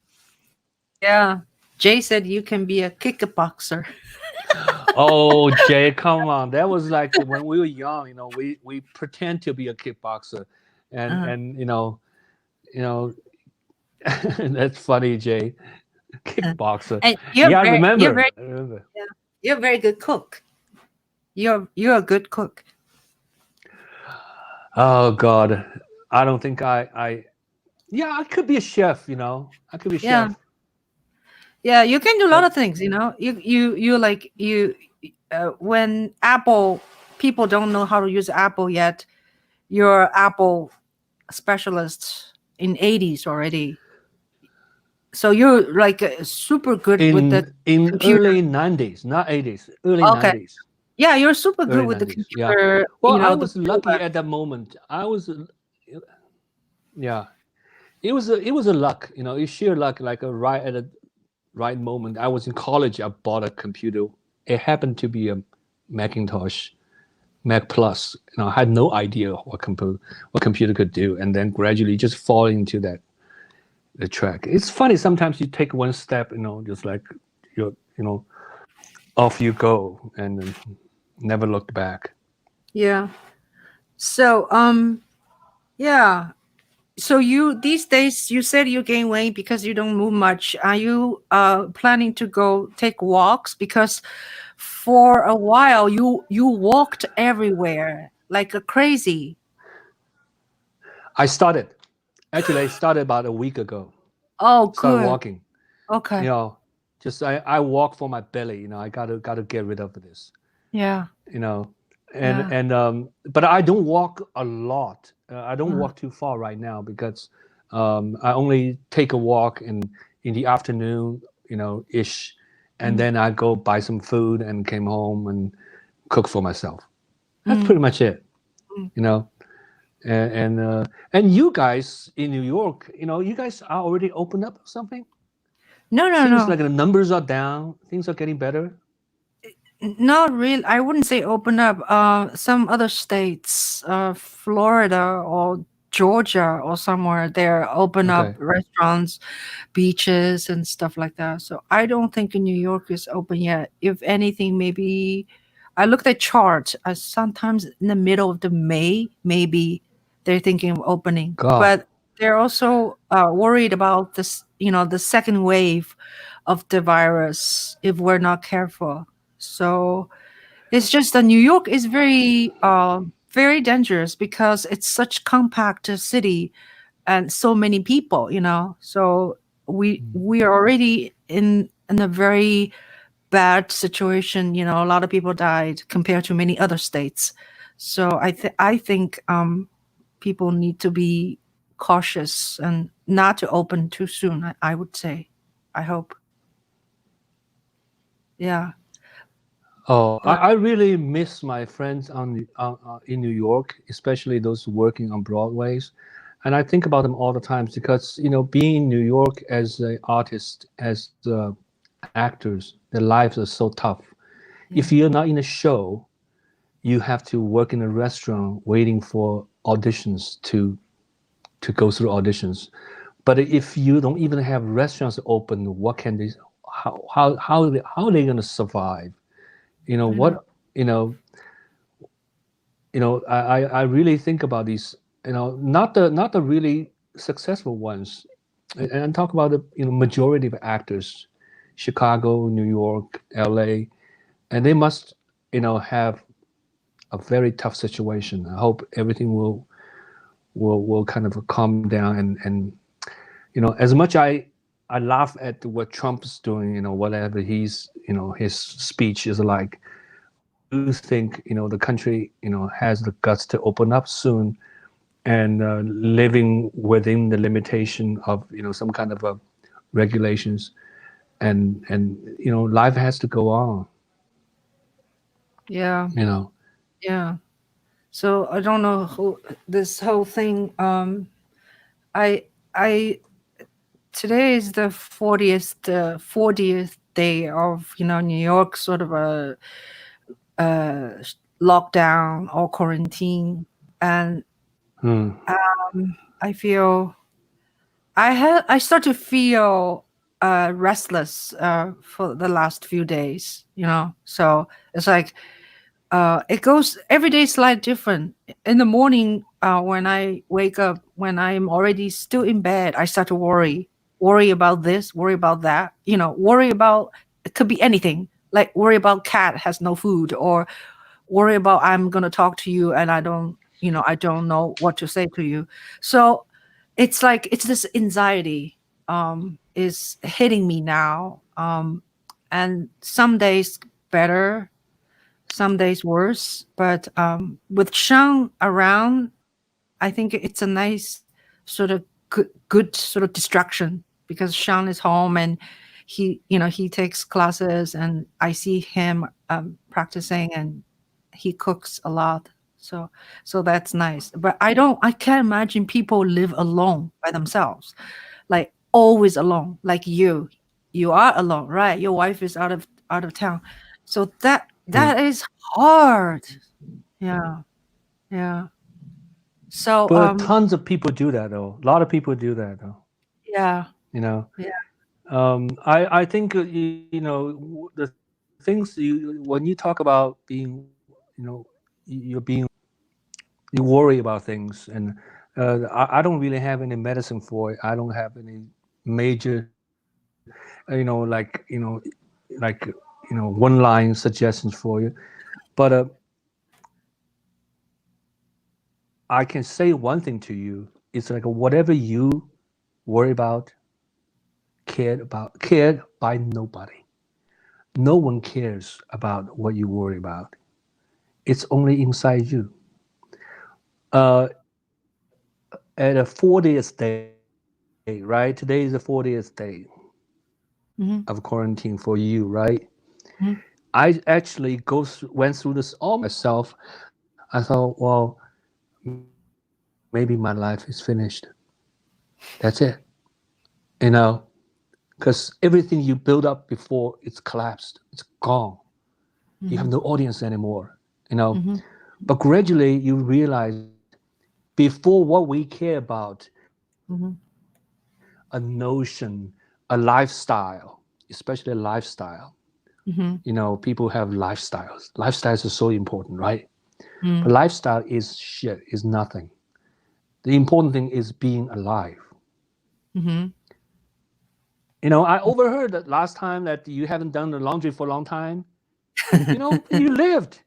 [SPEAKER 1] Yeah. Jay said you can be a kickboxer.
[SPEAKER 2] Oh, Jay, come on. That was like when we were young, we pretend to be a kickboxer, and that's funny, Jay. Kickboxer.
[SPEAKER 1] And
[SPEAKER 2] Yeah, I remember.
[SPEAKER 1] you're a very good cook. You're a good cook.
[SPEAKER 2] Oh God, I don't think I I could be a chef. I could be a chef.
[SPEAKER 1] Yeah, you can do a lot of things. When Apple people don't know how to use Apple yet, you're Apple specialist in 80s already. So you're like super good with the
[SPEAKER 2] in
[SPEAKER 1] computer.
[SPEAKER 2] early 90s, not 80s, early 90s.
[SPEAKER 1] Yeah, you're super good
[SPEAKER 2] Early
[SPEAKER 1] with the
[SPEAKER 2] 90s,
[SPEAKER 1] computer.
[SPEAKER 2] yeah. Well, I
[SPEAKER 1] the
[SPEAKER 2] was lucky at that moment. Yeah, it was a luck. It's sheer luck. Like right at a right moment, I was in college. I bought a computer. It happened to be a Macintosh, Mac Plus. I had no idea what computer could do, and then gradually just fall into that the track. It's funny sometimes you take one step, just like you're, off you go, and then never looked back.
[SPEAKER 1] Yeah. So yeah. So you these days you said you gain weight because you don't move much. Are you planning to go take walks? Because for a while you walked everywhere like a crazy.
[SPEAKER 2] I started, actually, I started about a week ago.
[SPEAKER 1] Oh,
[SPEAKER 2] Started
[SPEAKER 1] good.
[SPEAKER 2] walking, you
[SPEAKER 1] Okay.
[SPEAKER 2] know, just I walk for my belly. I gotta get rid of this.
[SPEAKER 1] Yeah.
[SPEAKER 2] you know and
[SPEAKER 1] Yeah.
[SPEAKER 2] and but I don't walk a lot. I don't
[SPEAKER 1] Mm,
[SPEAKER 2] walk too far right now because I only take a walk in the afternoon, ish, and
[SPEAKER 1] mm,
[SPEAKER 2] then I go buy some food and came home and cook for myself. That's
[SPEAKER 1] mm,
[SPEAKER 2] pretty much it.
[SPEAKER 1] mm.
[SPEAKER 2] you know and you guys in New York, you guys are already opened up or something.
[SPEAKER 1] No, no,
[SPEAKER 2] Seems
[SPEAKER 1] no.
[SPEAKER 2] like the numbers are down, things are getting better.
[SPEAKER 1] Not real. I wouldn't say open up. Some other states, Florida or Georgia or somewhere, they're open up
[SPEAKER 2] Okay.
[SPEAKER 1] restaurants, beaches, and stuff like that. So I don't think New York is open yet. If anything, maybe I looked at charts. Sometimes in the middle of the May, maybe they're thinking of opening,
[SPEAKER 2] God.
[SPEAKER 1] but they're also worried about this. The second wave of the virus if we're not careful. So it's just that New York is very dangerous because it's such compact city and so many people. So we are already in a very bad situation. A lot of people died compared to many other states. So I think people need to be cautious and not to open too soon. I would say. I hope. Yeah.
[SPEAKER 2] Oh, I,
[SPEAKER 1] But
[SPEAKER 2] I really miss my friends in New York, especially those working on Broadways, and I think about them all the time because being in New York as an artist, as actors, their lives are so tough. If
[SPEAKER 1] mm,
[SPEAKER 2] you're not in a show, you have to work in a restaurant waiting for auditions to go through auditions. But if you don't even have restaurants open, what can they? How are they going to survive?
[SPEAKER 1] I know.
[SPEAKER 2] What you know I really think about these, not the really successful ones, and talk about the majority of actors, Chicago, New York, LA, and they must have a very tough situation. I hope everything will kind of calm down, and as much I laugh at what Trump's doing, whatever his speech is like. I do think the country has the guts to open up soon, and living within the limitation of some kind of regulations, and life has to go on.
[SPEAKER 1] Yeah.
[SPEAKER 2] You know.
[SPEAKER 1] Yeah. So I don't know who this whole thing. I I today is the 40th day of New York sort of a lockdown or quarantine, and
[SPEAKER 2] Hmm.
[SPEAKER 1] I feel I start to feel restless for the last few days. So it's like it goes every day slightly different. In the morning, when I wake up, when I'm already still in bed, I start to worry about this, worry about that. Worry about it could be anything. Like worry about cat has no food, or worry about I'm gonna talk to you and I don't know what to say to you. So it's like it's this anxiety is hitting me now, and some days better, some days worse. But with Shang around, I think it's a nice sort of good sort of distraction because Shang is home and he takes classes and I see him practicing and he cooks a lot. So that's nice. But I can't imagine people live alone by themselves, like always alone, like you. You are alone, right? Your wife is out of town. So that
[SPEAKER 2] Hmm.
[SPEAKER 1] is hard. Yeah. Yeah. So
[SPEAKER 2] But tons of people do that though. A lot of people do that though.
[SPEAKER 1] Yeah.
[SPEAKER 2] You know,
[SPEAKER 1] Yeah.
[SPEAKER 2] I think the things when you talk about being, you're being, you worry about things, and I don't really have any medicine for it. I don't have any major, like one line suggestions for you, but I can say one thing to you. It's like whatever you worry about, cared by nobody. No one cares about what you worry about. It's only inside you. At a 40th day, right? Today is the 40th day of
[SPEAKER 1] Mm-hmm.
[SPEAKER 2] quarantine for you, right?
[SPEAKER 1] Mm-hmm.
[SPEAKER 2] I actually went through this all myself. I thought, well, maybe my life is finished. That's it. You know, because everything you built up before, it's collapsed. It's gone. You have no
[SPEAKER 1] Mm-hmm.
[SPEAKER 2] audience anymore. You know,
[SPEAKER 1] Mm-hmm.
[SPEAKER 2] but gradually you realize before what we care about,
[SPEAKER 1] Mm-hmm.
[SPEAKER 2] a notion, a lifestyle, especially a lifestyle.
[SPEAKER 1] Mm-hmm.
[SPEAKER 2] People have lifestyles. Lifestyles are so important, right? But
[SPEAKER 1] Mm-hmm.
[SPEAKER 2] lifestyle is shit, is nothing. The important thing is being alive.
[SPEAKER 1] Mm-hmm.
[SPEAKER 2] I overheard that last time that you haven't done the laundry for a long time. You lived.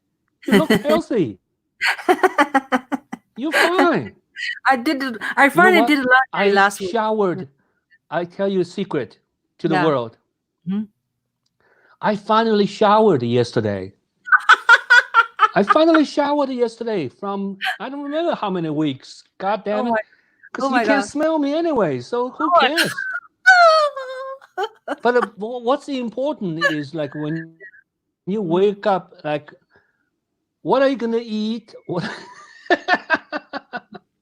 [SPEAKER 2] You look healthy. You're fine.
[SPEAKER 1] I did it. I
[SPEAKER 2] You know
[SPEAKER 1] finally did
[SPEAKER 2] what?
[SPEAKER 1] it laundry
[SPEAKER 2] I
[SPEAKER 1] last week.
[SPEAKER 2] showered. I tell you a secret to the
[SPEAKER 1] Yeah.
[SPEAKER 2] world.
[SPEAKER 1] Mhm.
[SPEAKER 2] I finally showered yesterday. I finally showered yesterday from I don't remember how many weeks. God
[SPEAKER 1] Oh
[SPEAKER 2] damn
[SPEAKER 1] my.
[SPEAKER 2] it.
[SPEAKER 1] Oh
[SPEAKER 2] Because you
[SPEAKER 1] my
[SPEAKER 2] can't
[SPEAKER 1] god.
[SPEAKER 2] smell me anyway. So who
[SPEAKER 1] Oh
[SPEAKER 2] cares?
[SPEAKER 1] my.
[SPEAKER 2] But what's important is like when you wake up, like, what are you gonna eat? What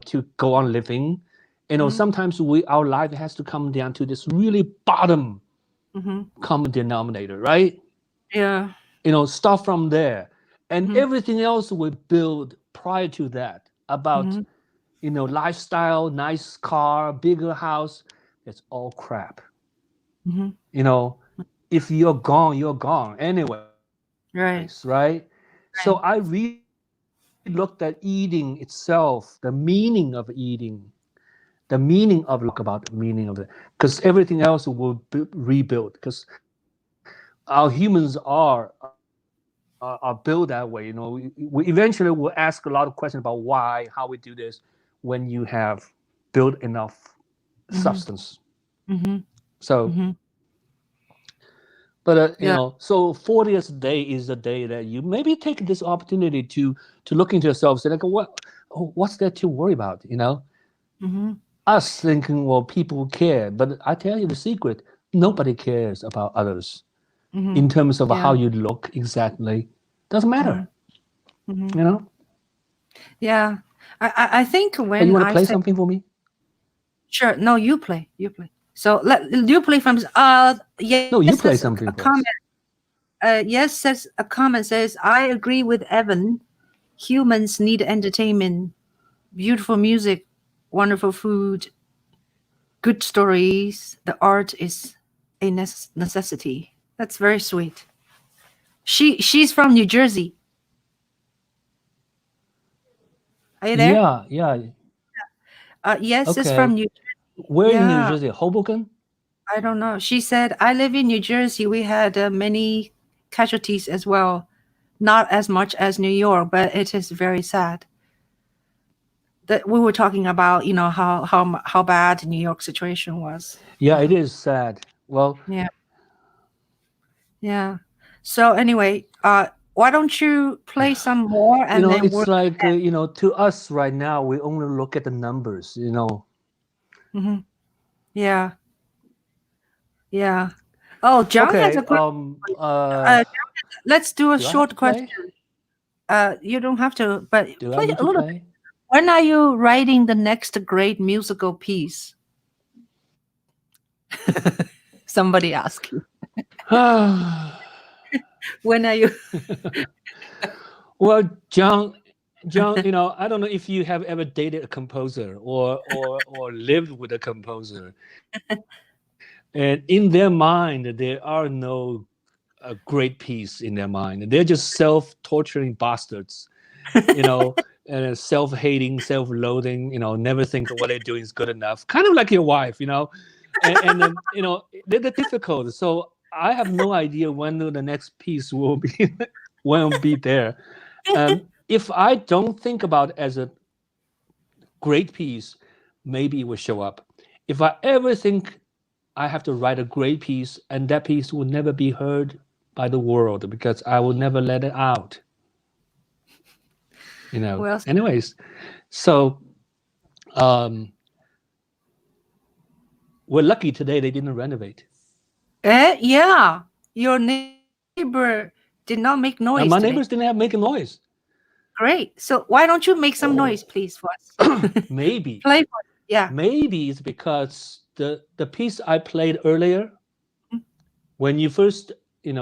[SPEAKER 2] to go on living?
[SPEAKER 1] Mhm.
[SPEAKER 2] Sometimes our life has to come down to this really bottom
[SPEAKER 1] Mhm.
[SPEAKER 2] common denominator, right?
[SPEAKER 1] Yeah.
[SPEAKER 2] Start from there, and
[SPEAKER 1] Mhm.
[SPEAKER 2] everything else we build prior to that about
[SPEAKER 1] Mhm.
[SPEAKER 2] lifestyle, nice car, bigger house. It's all crap.
[SPEAKER 1] Mhm.
[SPEAKER 2] You know, if you're gone anyways, right?
[SPEAKER 1] Right.
[SPEAKER 2] So I
[SPEAKER 1] Right.
[SPEAKER 2] relooked at eating itself, the meaning of eating, the meaning of talk about the meaning of it, because everything else will rebuild. Because our humans are built that way. We eventually will ask a lot of questions about why, how we do this, when you have built enough
[SPEAKER 1] Mhm.
[SPEAKER 2] substance.
[SPEAKER 1] Mhm.
[SPEAKER 2] So,
[SPEAKER 1] Mhm.
[SPEAKER 2] but
[SPEAKER 1] Yeah.
[SPEAKER 2] so 40th day is the day that you maybe take this opportunity to look into yourself, say like, what's there to worry about?
[SPEAKER 1] Mhm.
[SPEAKER 2] Us thinking, well, people care, but I tell you the secret: nobody cares about others in
[SPEAKER 1] Mhm.
[SPEAKER 2] terms of
[SPEAKER 1] Yeah.
[SPEAKER 2] how you look exactly. Doesn't matter,
[SPEAKER 1] Mhm. Mhm.
[SPEAKER 2] you know.
[SPEAKER 1] Yeah. I think
[SPEAKER 2] Hey, you
[SPEAKER 1] when
[SPEAKER 2] want to
[SPEAKER 1] I
[SPEAKER 2] play
[SPEAKER 1] say
[SPEAKER 2] something for me?
[SPEAKER 1] sure, no, you play. You play. So let you play from
[SPEAKER 2] No,
[SPEAKER 1] yes,
[SPEAKER 2] you
[SPEAKER 1] there's
[SPEAKER 2] play
[SPEAKER 1] a
[SPEAKER 2] something for
[SPEAKER 1] comment.
[SPEAKER 2] us.
[SPEAKER 1] Yes, says a comment says I agree with Evan. Humans need entertainment, beautiful music, wonderful food, good stories. The art is a necessity. That's very sweet. She's from New Jersey. Are you there?
[SPEAKER 2] Yeah, yeah.
[SPEAKER 1] Yes, it's from
[SPEAKER 2] Okay.
[SPEAKER 1] New Jersey.
[SPEAKER 2] Where in New
[SPEAKER 1] Yeah,
[SPEAKER 2] Jersey? Hoboken?
[SPEAKER 1] I don't know. She said, I live in New Jersey. We had many casualties as well. Not as much as New York, but it is very sad. That we were talking about, how bad New York situation was.
[SPEAKER 2] Yeah,
[SPEAKER 1] Yeah,
[SPEAKER 2] it is sad. Well,
[SPEAKER 1] yeah, yeah. So anyway, why don't you play some more and then
[SPEAKER 2] it's
[SPEAKER 1] work?
[SPEAKER 2] like to us right now, we only look at the numbers.
[SPEAKER 1] Hmm. Yeah, yeah. Oh, John has a
[SPEAKER 2] Okay.
[SPEAKER 1] great. Uh, let's do a
[SPEAKER 2] Do I have
[SPEAKER 1] short
[SPEAKER 2] to play?
[SPEAKER 1] question. You don't have to, but
[SPEAKER 2] Do I
[SPEAKER 1] play
[SPEAKER 2] need
[SPEAKER 1] a
[SPEAKER 2] to
[SPEAKER 1] little bit.
[SPEAKER 2] play?
[SPEAKER 1] When are you writing the next great musical piece? Somebody ask you. When are you?
[SPEAKER 2] Well, John. John, I don't know if you have ever dated a composer or lived with a composer, and in their mind there are no great piece in their mind. They're just self-torturing bastards, and self-hating, self-loathing. Never think that what they're doing is good enough. Kind of like your wife, and they're difficult. So I have no idea when the next piece will be will be there. If I don't think about it as a great piece, maybe it will show up. If I ever think I have to write a great piece and that piece will never be heard by the world because I will never let it out.
[SPEAKER 1] Well,
[SPEAKER 2] Anyways, so we're lucky today they didn't renovate.
[SPEAKER 1] yeah, your neighbor did not make noise
[SPEAKER 2] And my
[SPEAKER 1] today.
[SPEAKER 2] neighbors didn't have make a noise.
[SPEAKER 1] Great. So why don't you make some noise, please, for us?
[SPEAKER 2] Maybe.
[SPEAKER 1] Play for us. Yeah.
[SPEAKER 2] Maybe it's because the piece I played earlier, when you first get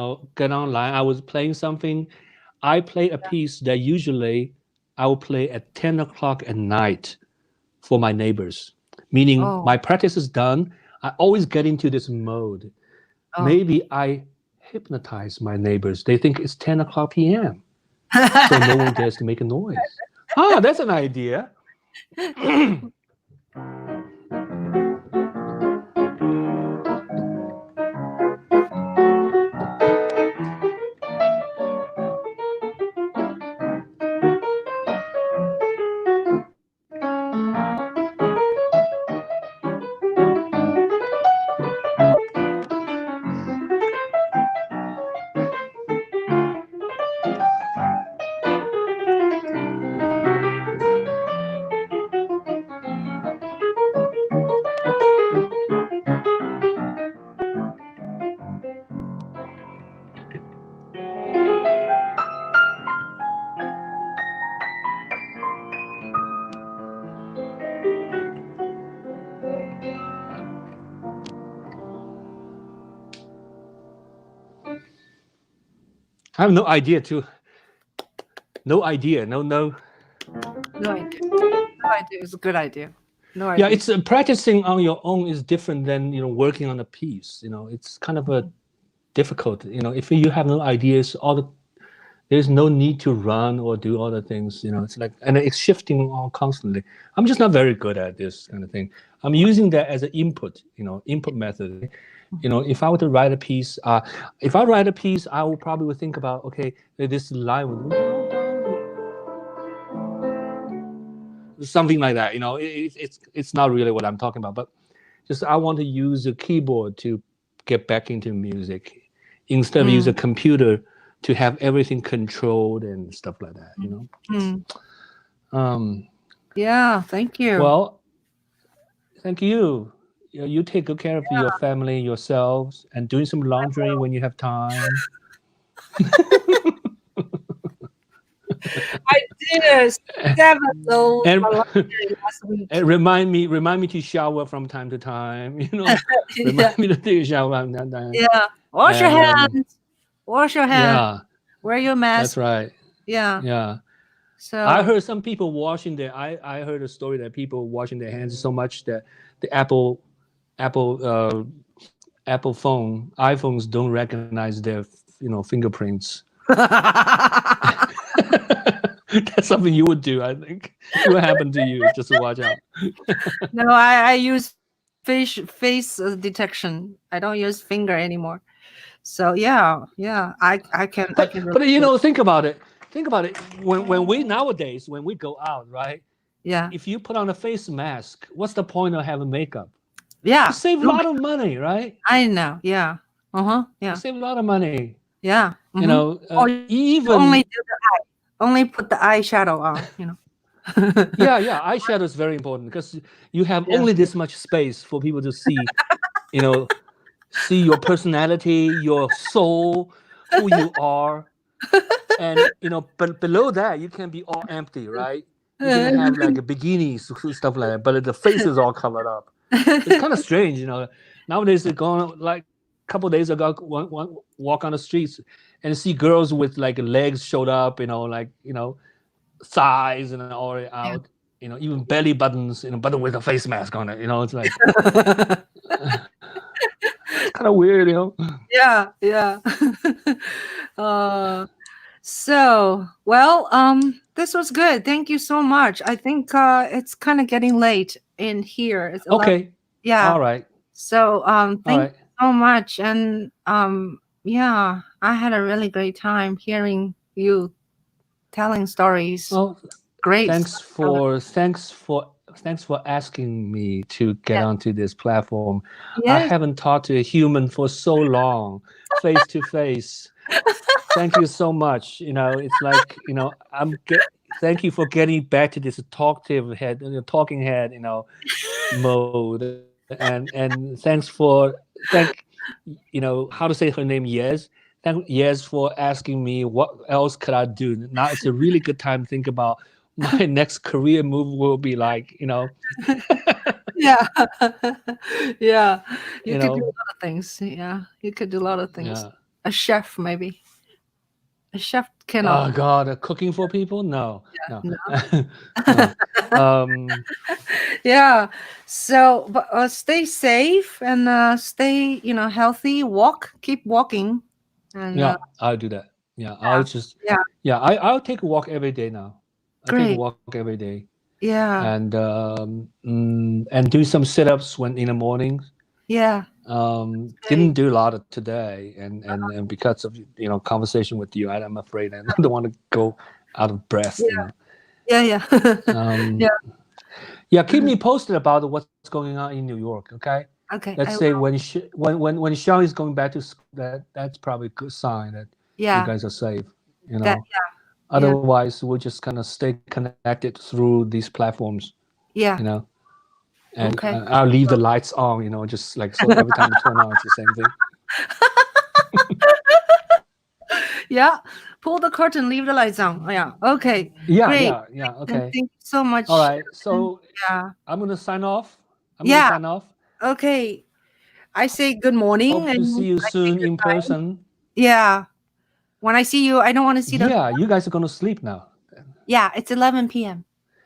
[SPEAKER 2] online, I was playing something. I played a piece that usually I will play at 10 o'clock at night for my neighbors, meaning my practice is done. I always get into this mode. Maybe I hypnotize my neighbors. They think it's 10 o'clock p.m. So no one dares to make a noise. That's an idea. I have no idea too. No idea. No.
[SPEAKER 1] No idea. No idea. It's a good idea. No idea.
[SPEAKER 2] Yeah, it's practicing on your own is different than working on a piece. It's kind of a difficult. If you have no ideas, there's no need to run or do all the things. It's like, and it's shifting on constantly. I'm just not very good at this kind of thing. I'm using that as an input. Input method. If I were to write a piece, I will probably think about, okay, this line would something like that. It's not really what I'm talking about, but just I want to use a keyboard to get back into music instead of use a computer to have everything controlled and stuff like that.
[SPEAKER 1] Yeah, thank you.
[SPEAKER 2] Well, thank you. You take good care of your family, yourselves, and doing some laundry when you have time.
[SPEAKER 1] I did 7 loads
[SPEAKER 2] And,
[SPEAKER 1] last week.
[SPEAKER 2] and remind me to shower from time to time. Remind me to take a shower from time to time.
[SPEAKER 1] Yeah. Wash your hands. Wash your hands.
[SPEAKER 2] Yeah,
[SPEAKER 1] Wear your mask.
[SPEAKER 2] that's right.
[SPEAKER 1] Yeah.
[SPEAKER 2] Yeah.
[SPEAKER 1] So
[SPEAKER 2] I heard some people washing their. I heard a story that people washing their hands so much that the Apple iPhones don't recognize their fingerprints. That's something you would do, I think. It will happen to you. Just watch out.
[SPEAKER 1] no, I use face detection. I don't use finger anymore. So yeah, I can.
[SPEAKER 2] But think about it. Think about it. When we nowadays when we go out, right?
[SPEAKER 1] Yeah.
[SPEAKER 2] If you put on a face mask, what's the point of having makeup?
[SPEAKER 1] Yeah.
[SPEAKER 2] You save a lot of money, right?
[SPEAKER 1] I know. Yeah. Yeah.
[SPEAKER 2] You save a lot of money.
[SPEAKER 1] Yeah.
[SPEAKER 2] Or even
[SPEAKER 1] only do the eye. Only put the eyeshadow on.
[SPEAKER 2] yeah, eyeshadow is very important because you have only this much space for people to see, see your personality, your soul, who you are, and but below that you can be all empty, right? You can have like a bikinis, stuff like that, but the face is all covered up. It's kind of strange, Nowadays, they're going like a couple of days ago, walk on the streets and see girls with like legs showed up, thighs and all out, even belly buttons, button with a face mask on it. It's like it's kind of weird,
[SPEAKER 1] Yeah, yeah. uh, so, well, this was good. Thank you so much. I think it's kind of getting late in here. It's 11.
[SPEAKER 2] Okay.
[SPEAKER 1] Yeah.
[SPEAKER 2] All right.
[SPEAKER 1] So,
[SPEAKER 2] All
[SPEAKER 1] thank
[SPEAKER 2] right.
[SPEAKER 1] you so much. And yeah, I had a really great time hearing you telling stories.
[SPEAKER 2] Well,
[SPEAKER 1] Great.
[SPEAKER 2] thanks for asking me to get onto this platform. I
[SPEAKER 1] Yes.
[SPEAKER 2] haven't talked to a human for so long, face to face. Thank you so much. It's like, thank you for getting back to this talking head, mode. And how to say her name, Yes. Thank Yes for asking me what else could I do. Now it's a really good time to think about my next career move will be like,
[SPEAKER 1] Yeah. Yeah. You
[SPEAKER 2] you
[SPEAKER 1] could do a
[SPEAKER 2] know,
[SPEAKER 1] lot of things. Yeah. You could do a lot of things.
[SPEAKER 2] yeah.
[SPEAKER 1] A chef, maybe. A chef cannot.
[SPEAKER 2] Oh God, cooking for people? No, no,
[SPEAKER 1] No.
[SPEAKER 2] no. Um,
[SPEAKER 1] Yeah. So, but stay safe and stay, healthy. Keep walking. And
[SPEAKER 2] yeah, I'll do that. Yeah,
[SPEAKER 1] yeah, yeah,
[SPEAKER 2] I'll take a walk every day now. I take a
[SPEAKER 1] great.
[SPEAKER 2] walk every day,
[SPEAKER 1] Yeah,
[SPEAKER 2] and do some sit-ups when in the morning.
[SPEAKER 1] yeah.
[SPEAKER 2] Didn't
[SPEAKER 1] Great.
[SPEAKER 2] do a lot of today, and because of conversation with you, I'm afraid I don't want to go out of breath.
[SPEAKER 1] Yeah, yeah, yeah.
[SPEAKER 2] Um,
[SPEAKER 1] Yeah.
[SPEAKER 2] yeah, keep me posted about what's going on in New York. Okay,
[SPEAKER 1] Okay,
[SPEAKER 2] let's
[SPEAKER 1] I
[SPEAKER 2] say
[SPEAKER 1] will.
[SPEAKER 2] when Sean is going back to school, that's probably a good sign that you
[SPEAKER 1] Yeah,
[SPEAKER 2] guys are safe.
[SPEAKER 1] that. Yeah,
[SPEAKER 2] Otherwise, we'll just kind of stay connected through these platforms.
[SPEAKER 1] yeah.
[SPEAKER 2] You know, and
[SPEAKER 1] Okay.
[SPEAKER 2] I'll leave the lights on. Just like so every time you turn on, it's the same thing.
[SPEAKER 1] Yeah. Pull the curtain, leave the lights on. Oh, yeah. Okay.
[SPEAKER 2] Yeah,
[SPEAKER 1] Great.
[SPEAKER 2] yeah, yeah.
[SPEAKER 1] And
[SPEAKER 2] Okay.
[SPEAKER 1] thank you so much.
[SPEAKER 2] All right. So
[SPEAKER 1] Yeah.
[SPEAKER 2] I'm gonna sign off.
[SPEAKER 1] Yeah. Okay. I say good morning
[SPEAKER 2] Hope to
[SPEAKER 1] and
[SPEAKER 2] see you
[SPEAKER 1] I say
[SPEAKER 2] soon in
[SPEAKER 1] goodbye.
[SPEAKER 2] person.
[SPEAKER 1] Yeah. When I see you, I don't want to see the.
[SPEAKER 2] Yeah, you guys are gonna sleep now.
[SPEAKER 1] Yeah, it's 11 p.m.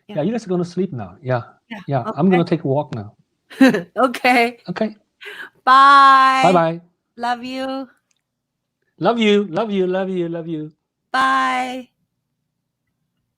[SPEAKER 1] Yeah.
[SPEAKER 2] Yeah, you guys are gonna sleep now. Yeah,
[SPEAKER 1] Yeah.
[SPEAKER 2] yeah. I'm gonna take a walk now.
[SPEAKER 1] Okay.
[SPEAKER 2] Okay.
[SPEAKER 1] Bye.
[SPEAKER 2] Bye bye.
[SPEAKER 1] Love you.
[SPEAKER 2] Love you. Love you. Love you. Love you.
[SPEAKER 1] Bye.